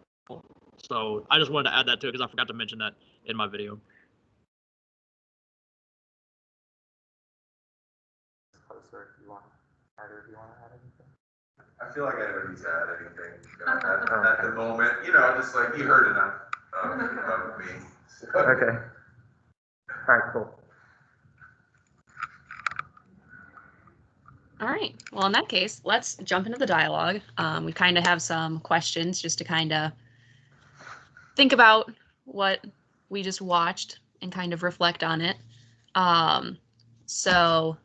So I just wanted to add that to it because I forgot to mention that in my video. Closer, if you want, Carter, if you want to add anything. I feel like I don't need to add anything at the moment. Just like you heard enough of me. So. Okay. All right, cool. All right. Well, in that case, let's jump into the dialogue. We kind of have some questions just to kind of think about what we just watched and kind of reflect on it. So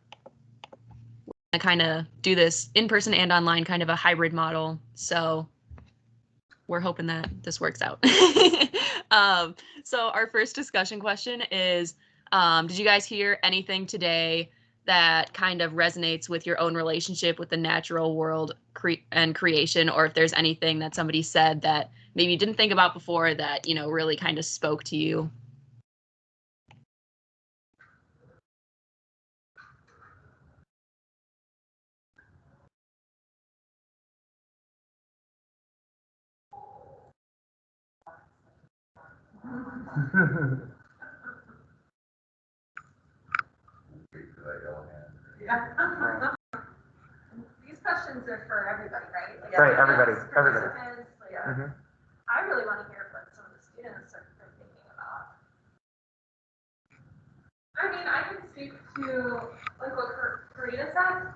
I kind of do this in person and online, kind of a hybrid model. So we're hoping that this works out. So our first discussion question is, did you guys hear anything today that kind of resonates with your own relationship with the natural world and creation, or if there's anything that somebody said that maybe you didn't think about before that, really kind of spoke to you? Yeah. These questions are for everybody, right? Like Right, everybody. participants, like, Mm-hmm. I really want to hear what some of the students are thinking about. I mean, I can speak to like what Karina said.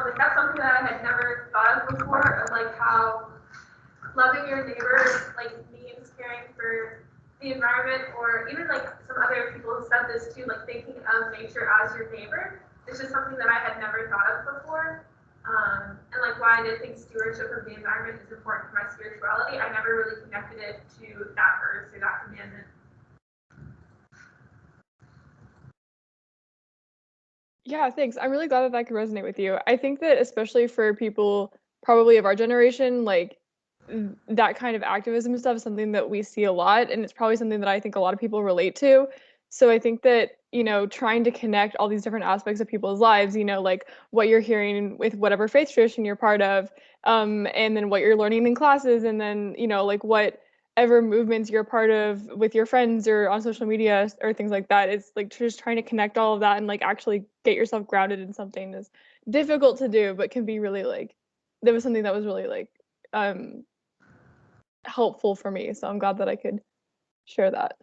Like that's something that I had never thought of before, of like how loving your neighbor like means caring for the environment, or even like some other people have said this too, like thinking of nature as your neighbor. It's just something that I had never thought of before. And like why I did think stewardship of the environment is important for my spirituality, I never really connected it to that verse or that commandment. Yeah, thanks. I'm really glad that that could resonate with you. I think that especially for people probably of our generation, like that kind of activism stuff is something that we see a lot, and it's probably something that I think a lot of people relate to. So I think that, trying to connect all these different aspects of people's lives, like what you're hearing with whatever faith tradition you're part of, and then what you're learning in classes, and then, like whatever movements you're part of with your friends or on social media or things like that. It's like just trying to connect all of that and like actually get yourself grounded in something is difficult to do, but can be really like, that was something that was really like helpful for me. So I'm glad that I could share that.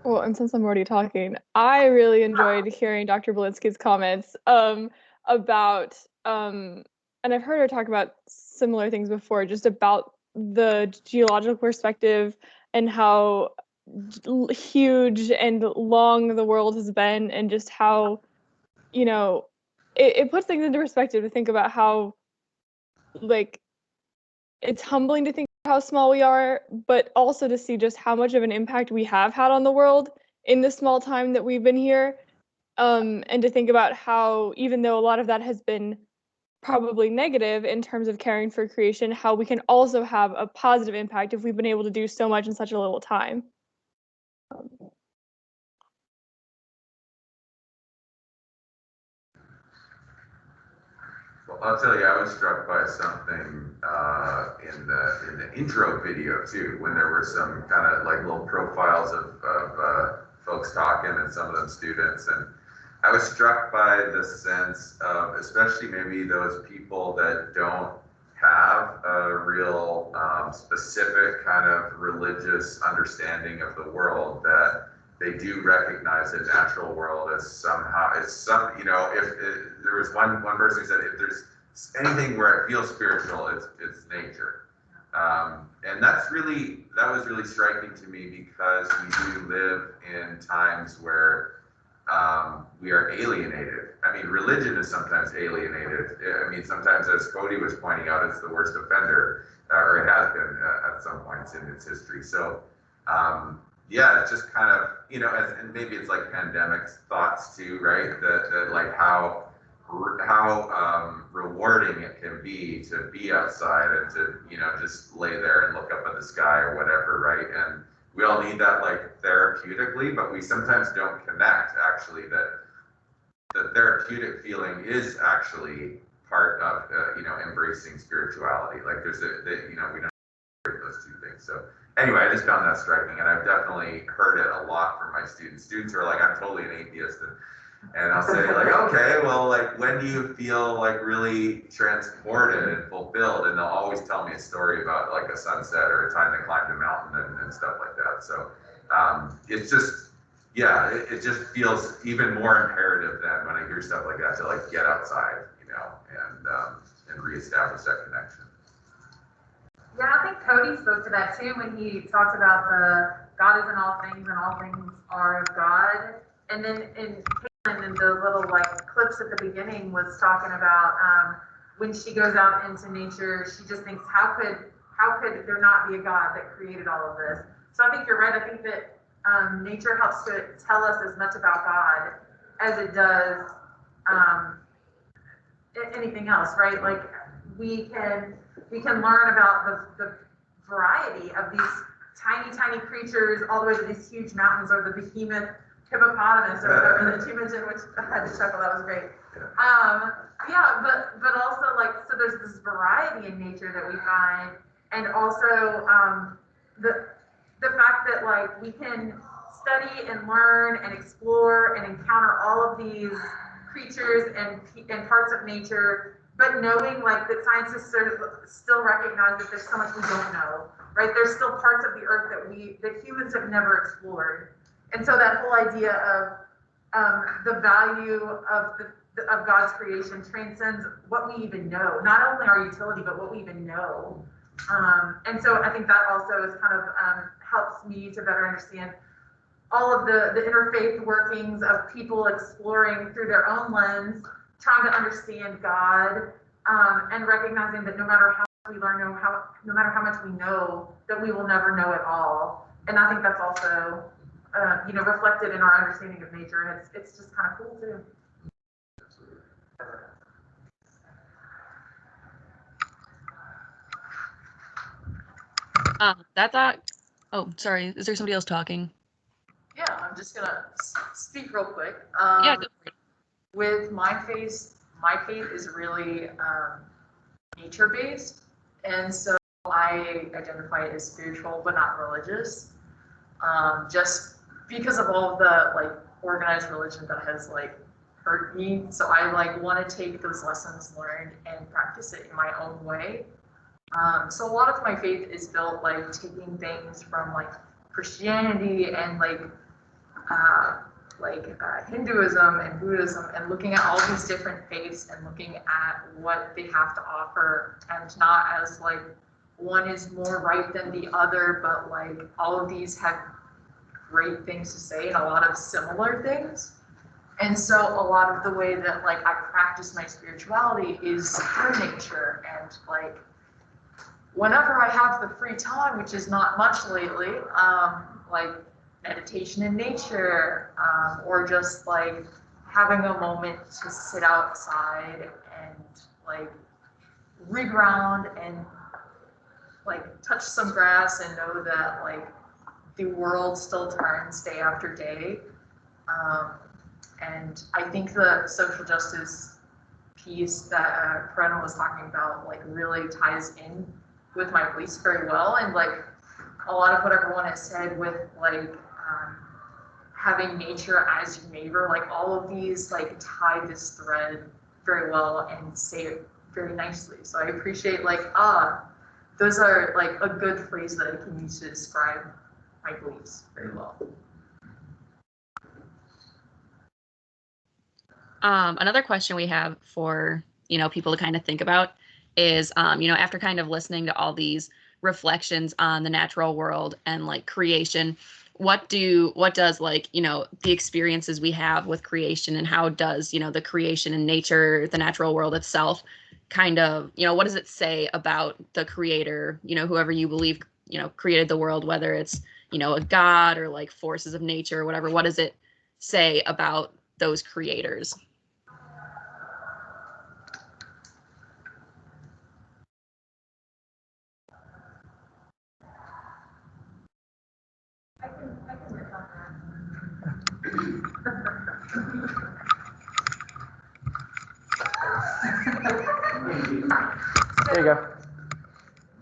Well, and since I'm already talking, I really enjoyed hearing Dr. Belinsky's comments about, and I've heard her talk about similar things before, just about the geological perspective and how huge and long the world has been, and just how, you know, it puts things into perspective to think about how, like, it's humbling to think how small we are, but also to see just how much of an impact we have had on the world in the small time that we've been here. And to think about how, even though a lot of that has been probably negative in terms of caring for creation, how we can also have a positive impact if we've been able to do so much in such a little time. Well, I'll tell you, I was struck by something in the intro video too, when there were some kind of like little profiles of folks talking, and some of them students, and I was struck by the sense of, especially maybe those people that don't have a real specific kind of religious understanding of the world, that they do recognize the natural world as somehow, if there was one person who said, if there's anything where it feels spiritual, it's nature. And that was really striking to me, because we do live in times where we are alienated. I mean, religion is sometimes alienated. I mean, sometimes, as Cody was pointing out, it's the worst offender, or it has been at some points in its history. So, yeah, it's just kind of, and maybe it's like pandemic thoughts too, right? That like how rewarding it can be to be outside and to, just lay there and look up at the sky or whatever, right? And we all need that, like, therapeutically, but we sometimes don't connect, actually, that the therapeutic feeling is actually part of, embracing spirituality. Like, we don't separate those two things. So anyway, I just found that striking, and I've definitely heard it a lot from my students. Students are like, I'm totally an atheist, and I'll say, like, okay, well, like, when do you feel like really transported and fulfilled? And they'll always tell me a story about like a sunset or a time they climbed a mountain and stuff like that. So it's just, yeah, it just feels even more imperative than when I hear stuff like that, to like get outside, and reestablish that connection. Yeah, I think Cody spoke to that too when he talked about the God is in all things and all things are of God. And then in the little like clips at the beginning was talking about when she goes out into nature, she just thinks, how could there not be a God that created all of this? So I think you're right. I think that nature helps to tell us as much about God as it does anything else, right? Like we can learn about the variety of these tiny creatures all the way to these huge mountains, or the behemoth hippopotamus or whatever that you mentioned, which I had to chuckle, that was great. Yeah, but also, like, so there's this variety in nature that we find, and also the fact that, like, we can study and learn and explore and encounter all of these creatures and parts of nature, but knowing, like, that scientists still recognize that there's so much we don't know, right? There's still parts of the earth that humans have never explored. And so that whole idea of the value of God's creation transcends what we even know, not only our utility, but what we even know. And so I think that also is kind of helps me to better understand all of the interfaith workings of people exploring through their own lens, trying to understand God, and recognizing that no matter how much we learn, no matter how much we know, that we will never know it all. And I think that's also reflected in our understanding of nature, and it's just kind of cool too. Oh, sorry. Is there somebody else talking? Yeah, I'm just gonna speak real quick. Yeah, go for it. With my faith is really nature-based, and so I identify as spiritual but not religious. Just because of all of the like organized religion that has like hurt me, so I like want to take those lessons learned and practice it in my own way. So a lot of my faith is built like taking things from like Christianity and like Hinduism and Buddhism, and looking at all these different faiths and looking at what they have to offer, and not as like one is more right than the other, but like all of these have great things to say and a lot of similar things. And so a lot of the way that like I practice my spirituality is through nature, and like whenever I have the free time, which is not much lately, like meditation in nature, or just like having a moment to sit outside and like reground and like touch some grass and know that like the world still turns day after day. And I think the social justice piece that Corinna was talking about like really ties in with my beliefs very well, and like a lot of what everyone has said with like having nature as your neighbor, like all of these like tie this thread very well and say it very nicely. So I appreciate like those are like a good phrase that I can use to describe my beliefs very well. Another question we have for, people to kind of think about is, after kind of listening to all these reflections on the natural world and like creation, what does like, the experiences we have with creation, and how does, the creation and nature, the natural world itself kind of, what does it say about the creator, whoever you believe, created the world, whether it's, a god or like forces of nature or whatever, what does it say about those creators? I can work on that. There you go.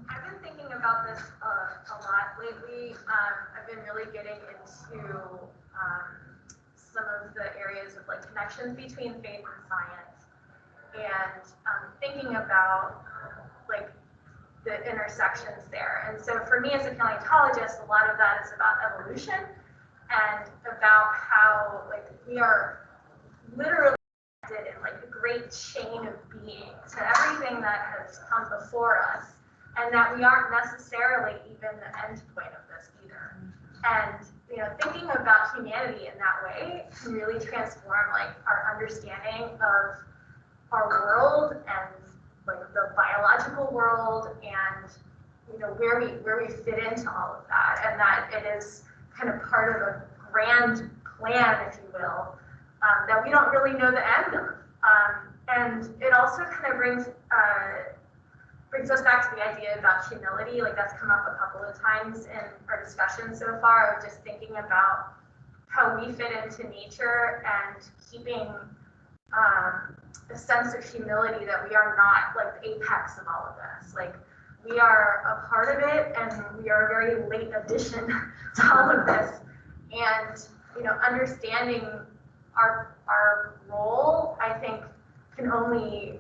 I've been thinking about this a lot lately. I've been really getting into some of the areas of like connections between faith and science, and thinking about like the intersections there. And so for me as a paleontologist, a lot of that is about evolution and about how like we are literally connected in like a great chain of being to everything that has come before us, and that we aren't necessarily even the end point of this either. And thinking about humanity in that way can really transform like our understanding of our world and like the biological world, and where we fit into all of that, and that it is kind of part of a grand plan, if you will, that we don't really know the end of. And it also kind of brings us back to the idea about humility. Like that's come up a couple of times in our discussion so far, of just thinking about how we fit into nature and keeping a sense of humility that we are not like the apex of all of this. Like we are a part of it, and we are a very late addition to all of this. And understanding our role, I think, can only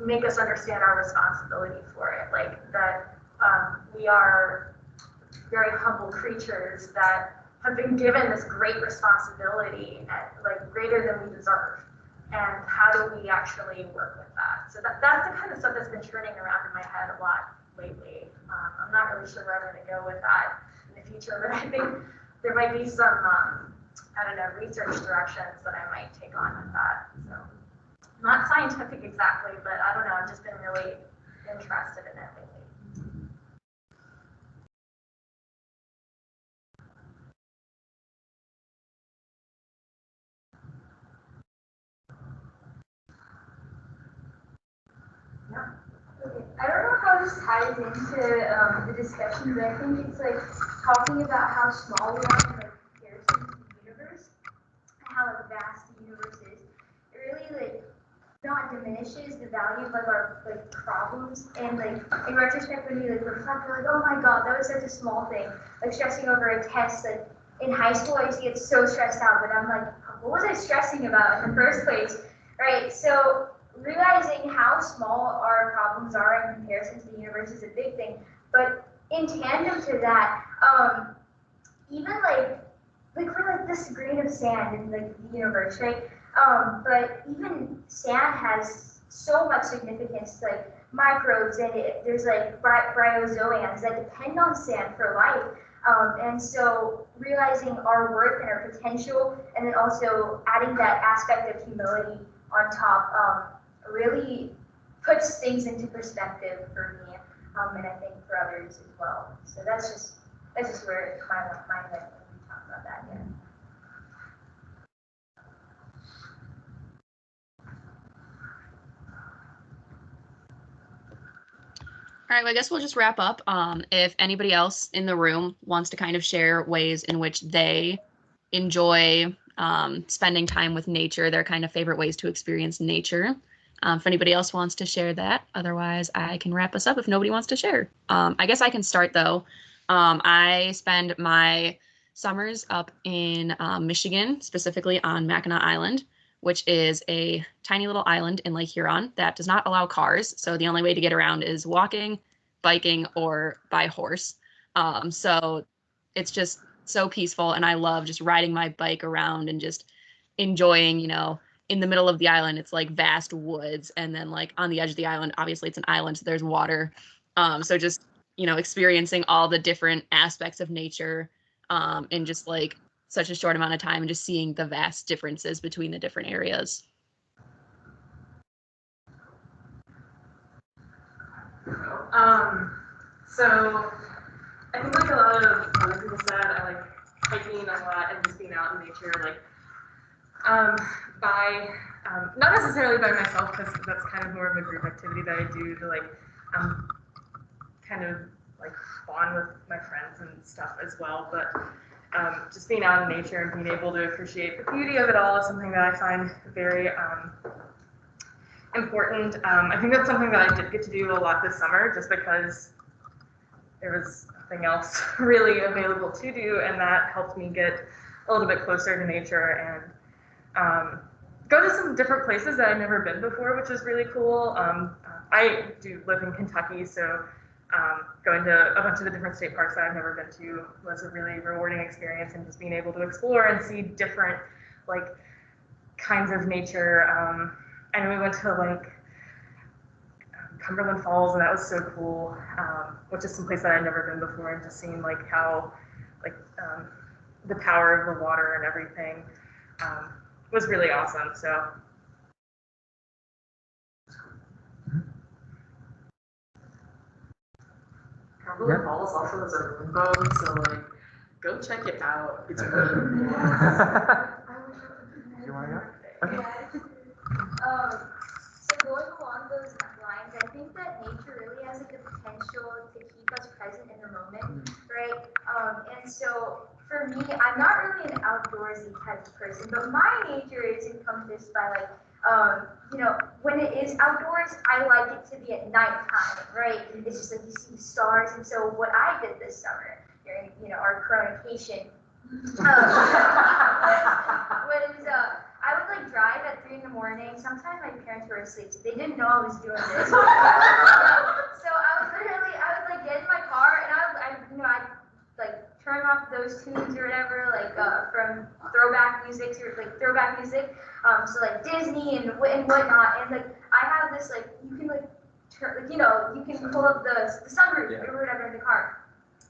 make us understand our responsibility for it. Like that we are very humble creatures that have been given this great responsibility, like greater than we deserve. And how do we actually work with that? So that's the kind of stuff that's been churning around in my head a lot lately. I'm not really sure where I'm going to go with that in the future, but I think there might be some, research directions that I might take on with that. So not scientific exactly, but I don't know, I've just been really interested in it lately. Okay. I don't know how this ties into the discussion, but I think it's like talking about how small we are in comparison to the universe, and how like vast the universe is. It really like not diminishes the value of like our like problems, and like in retrospect when you like reflect, you're like, oh my god, that was such a small thing. Like stressing over a test, like in high school I used to get so stressed out, but I'm like, what was I stressing about in the first place? Right? So realizing how small our problems are in comparison to the universe is a big thing. But in tandem to that, even like we're like this grain of sand in the universe, right? But even sand has so much significance, like microbes, and there's like bryozoans that depend on sand for life. And so realizing our worth and our potential, and then also adding that aspect of humility on top, really puts things into perspective for me, and I think for others as well. So that's just where my mind went when we talk about that. Yeah. All right, well, I guess we'll just wrap up. If anybody else in the room wants to kind of share ways in which they enjoy spending time with nature, their kind of favorite ways to experience nature. If anybody else wants to share that, otherwise I can wrap us up if nobody wants to share. I guess I can start though. I spend my summers up in Michigan, specifically on Mackinac Island, which is a tiny little island in Lake Huron that does not allow cars. So the only way to get around is walking, biking, or by horse. So it's just so peaceful, and I love just riding my bike around and just enjoying, in the middle of the island, it's like vast woods, and then like on the edge of the island, obviously it's an island, so there's water. So just, experiencing all the different aspects of nature in just like such a short amount of time, and just seeing the vast differences between the different areas. So I think like a lot of other people said, I like hiking a lot and just being out in nature, like not necessarily by myself, because that's kind of more of a group activity that I do to like kind of like bond with my friends and stuff as well. But just being out in nature and being able to appreciate the beauty of it all is something that I find very important. I think that's something that I did get to do a lot this summer, just because there was nothing else really available to do, and that helped me get a little bit closer to nature and go to some different places that I've never been before, which is really cool. I do live in Kentucky, so going to a bunch of the different state parks that I've never been to was a really rewarding experience, and just being able to explore and see different like kinds of nature. I know we went to like Cumberland Falls, and that was so cool, which is some place that I'd never been before, and just seeing like how like the power of the water and everything was really awesome. So Cumberland Falls also has a rainbow, so like go check it out. It's really cool. You want to go? Okay. So going along those lines, I think that nature really has like the potential to keep us present in the moment, right? And so for me, I'm not really an outdoorsy type of person, but my nature is encompassed by like, when it is outdoors, I like it to be at nighttime, right? It's just like you see the stars. And so what I did this summer during, our coronation, I would like drive at 3 in the morning. Sometimes my parents were asleep, so they didn't know I was doing this. So I would like get in my car, and I'd like turn off those tunes or whatever, like from throwback music, so like Disney and whatnot. And like I have this like you can like turn, you can pull up the sunroof or whatever in the car.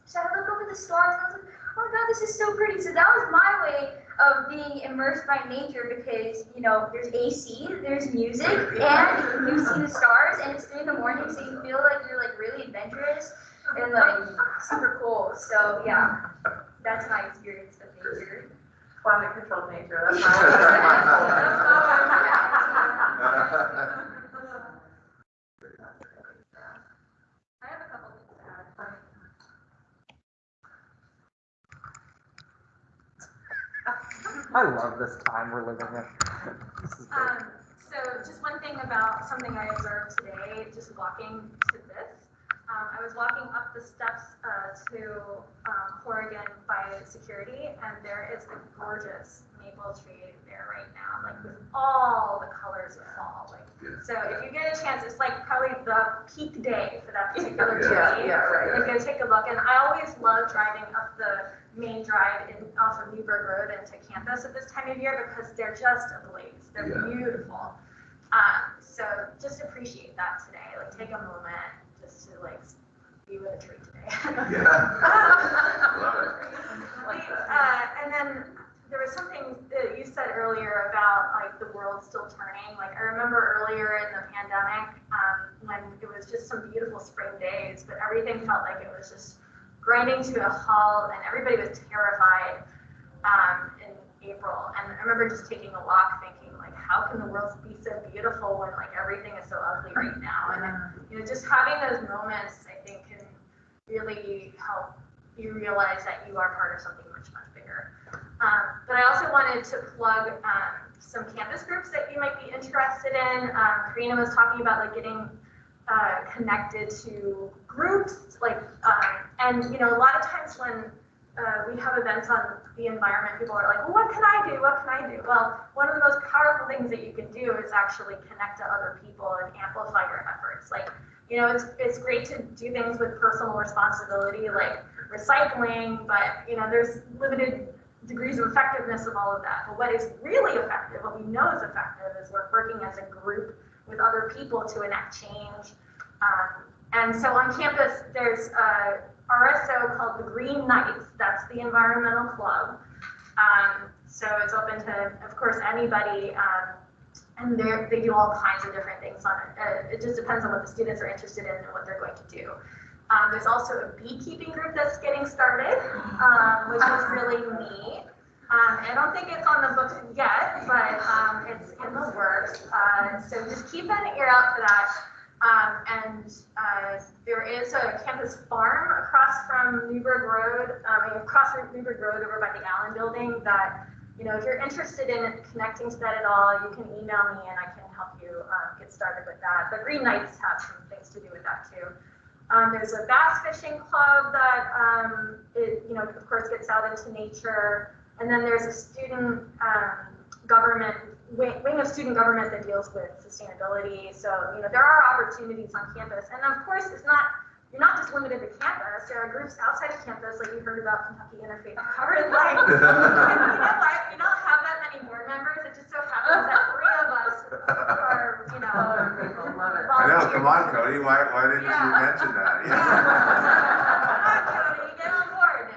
So I look over the stars, and I was like, oh my God, this is so pretty. So that was my way of being immersed by nature, because, there's AC, there's music, and you see the stars, and it's 3 in the morning, so you feel like you're like really adventurous and like super cool. So yeah, that's my experience of nature. Climate controlled nature, that's I have a couple things to add. I love this time we're living in. This is great. So just one thing about something I observed today, just walking to this. I was walking up the steps to Oregon by security, and there is a gorgeous maple tree there right now, like with all the colors of fall. Like, so if you get a chance, it's like probably the peak day for that particular tree. And go take a look. And I always love driving up the main drive off of Newburgh Road into campus at this time of year, because they're just ablaze. They're beautiful. So just appreciate that today. Like take a moment just to like you in a tree today. Yeah. Love it. And then there was something that you said earlier about like the world still turning. Like I remember earlier in the pandemic when it was just some beautiful spring days, but everything felt like it was just grinding to a halt, and everybody was terrified in April. And I remember just taking a walk, thinking like, how can the world be so beautiful when like everything is so ugly right now? And you know, just having those moments, I think, can really help you realize that you are part of something much, much bigger. But I also wanted to plug some campus groups that you might be interested in. Karina was talking about like getting connected to groups, like, and you know, a lot of times when we have events on the environment, people are like, well, what can I do? What can I do? Well, one of the most powerful things that you can do is actually connect to other people and amplify your efforts. Like, you know, it's great to do things with personal responsibility, like recycling, but you know, there's limited degrees of effectiveness of all of that. But what is really effective, what we know is effective, is we're working as a group with other people to enact change. And so on campus, there's a RSO called the Green Knights. That's the environmental club. So it's open to, of course, anybody. And they do all kinds of different things on it. It just depends on what the students are interested in and what they're going to do. There's also a beekeeping group that's getting started, which is really neat. I don't think it's on the books yet, but it's in the works. So just keep an ear out for that. There is a campus farm across from Newburgh Road, across from Newburgh Road over by the Allen Building that, you know, if you're interested in connecting to that at all, you can email me and I can help you get started with that. But Green Knights have some things to do with that too. There's a bass fishing club that, you know, of course, gets out into nature. And then there's a student government, wing of student government that deals with sustainability. So, you know, there are opportunities on campus. And of course, you're not just limited to campus. There are groups outside of campus, like you heard about Kentucky Interfaith. Like, you know what? We don't have that many board members. It just so happens that 3 of us are, you know, I know, come on, Cody, why didn't you mention that? Come on, Cody, get on board.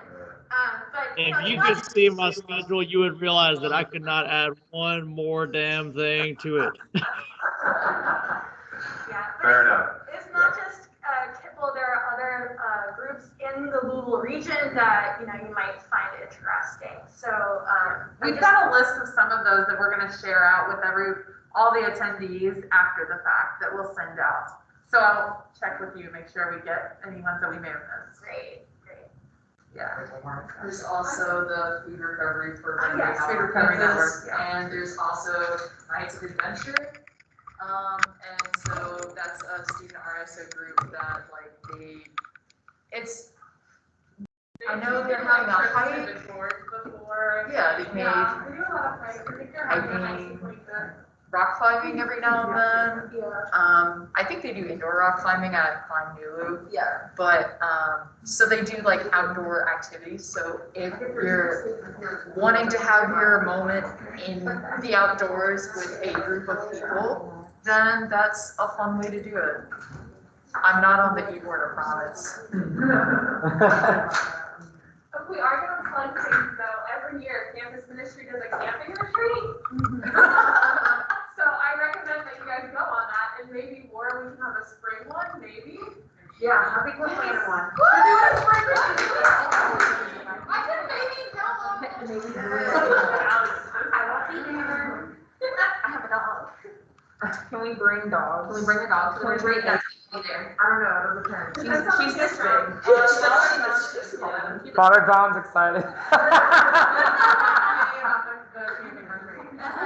If you could see my schedule, you would realize that I could not add one more damn thing to it. Fair enough. It's not just Kipple, there are other groups in the Louisville region that, you know, you might find interesting. So we've got a list of some of those that we're going to share out with all the attendees after the fact that we'll send out. So I'll check with you, make sure we get any ones that we may have missed. Great. Yeah. There's also the food recovery program. Yes, food recovery network. And there's also Nights of Adventure. And so that's a student RSO group that I know they're having a hike. Yeah, they made hiking, rock climbing every now and then. I think they do indoor rock climbing at Climb Nulu. Yeah. But so they do like outdoor activities. So if you're wanting to have your moment in the outdoors with a group of people, then that's a fun way to do it. I'm not on the e-board, I promise. We are going to plug things though. Every year, campus ministry does a camping retreat. So I recommend that you guys go on that, and maybe more. We can have a spring one, maybe. Yeah, I think we're planning one. We're doing a spring one. I can maybe tell them. I won't be there. I have a dog. Can we bring dogs? Can we bring a dog to the retreat? That's there. I don't know, it'll depend. She's this big. Father John's excited. I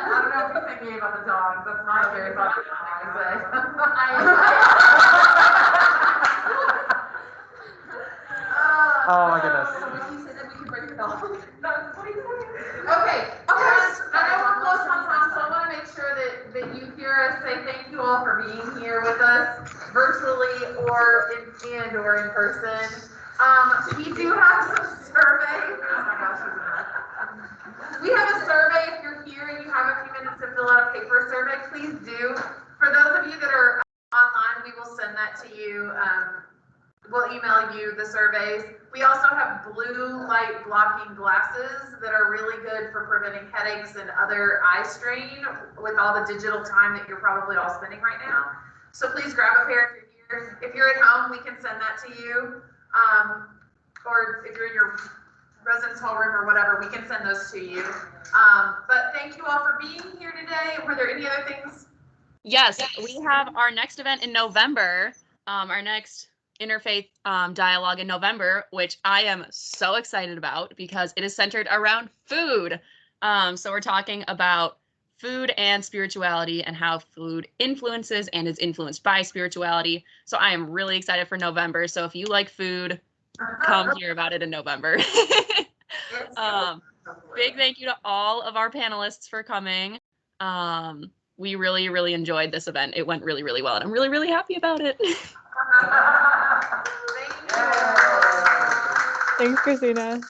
don't know if he's thinking about the dog. That's not a very fun thing to say. Oh my goodness. He said that we could bring the dog. Okay, guys, I know we're close on time, so I want to make sure that you hear us say thank you all for being here with us virtually or in person. We do have some surveys. Oh my gosh, we have a survey. If you're here and you have a few minutes to fill out a paper survey, please do. For those of you that are online, we will send that to you we'll email you the surveys. We also have blue light blocking glasses that are really good for preventing headaches and other eye strain with all the digital time that you're probably all spending right now. So please grab a pair if you're here. If you're at home, we can send that to you. Or if you're in your residence hall room or whatever, we can send those to you. But thank you all for being here today. Were there any other things? Yes, we have our next event in November, our next Interfaith dialogue in November, which I am so excited about because it is centered around food. So we're talking about food and spirituality and how food influences and is influenced by spirituality. So I am really excited for November. So if you like food, come hear about it in November. Big thank you to all of our panelists for coming. We really, really enjoyed this event. It went really, really well, and I'm really, really happy about it. Thanks, Christina.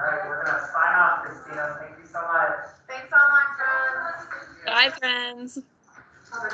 Alright, we're gonna sign off, Christina. Thank you so much. Thanks, online friends. Bye, friends. Oh,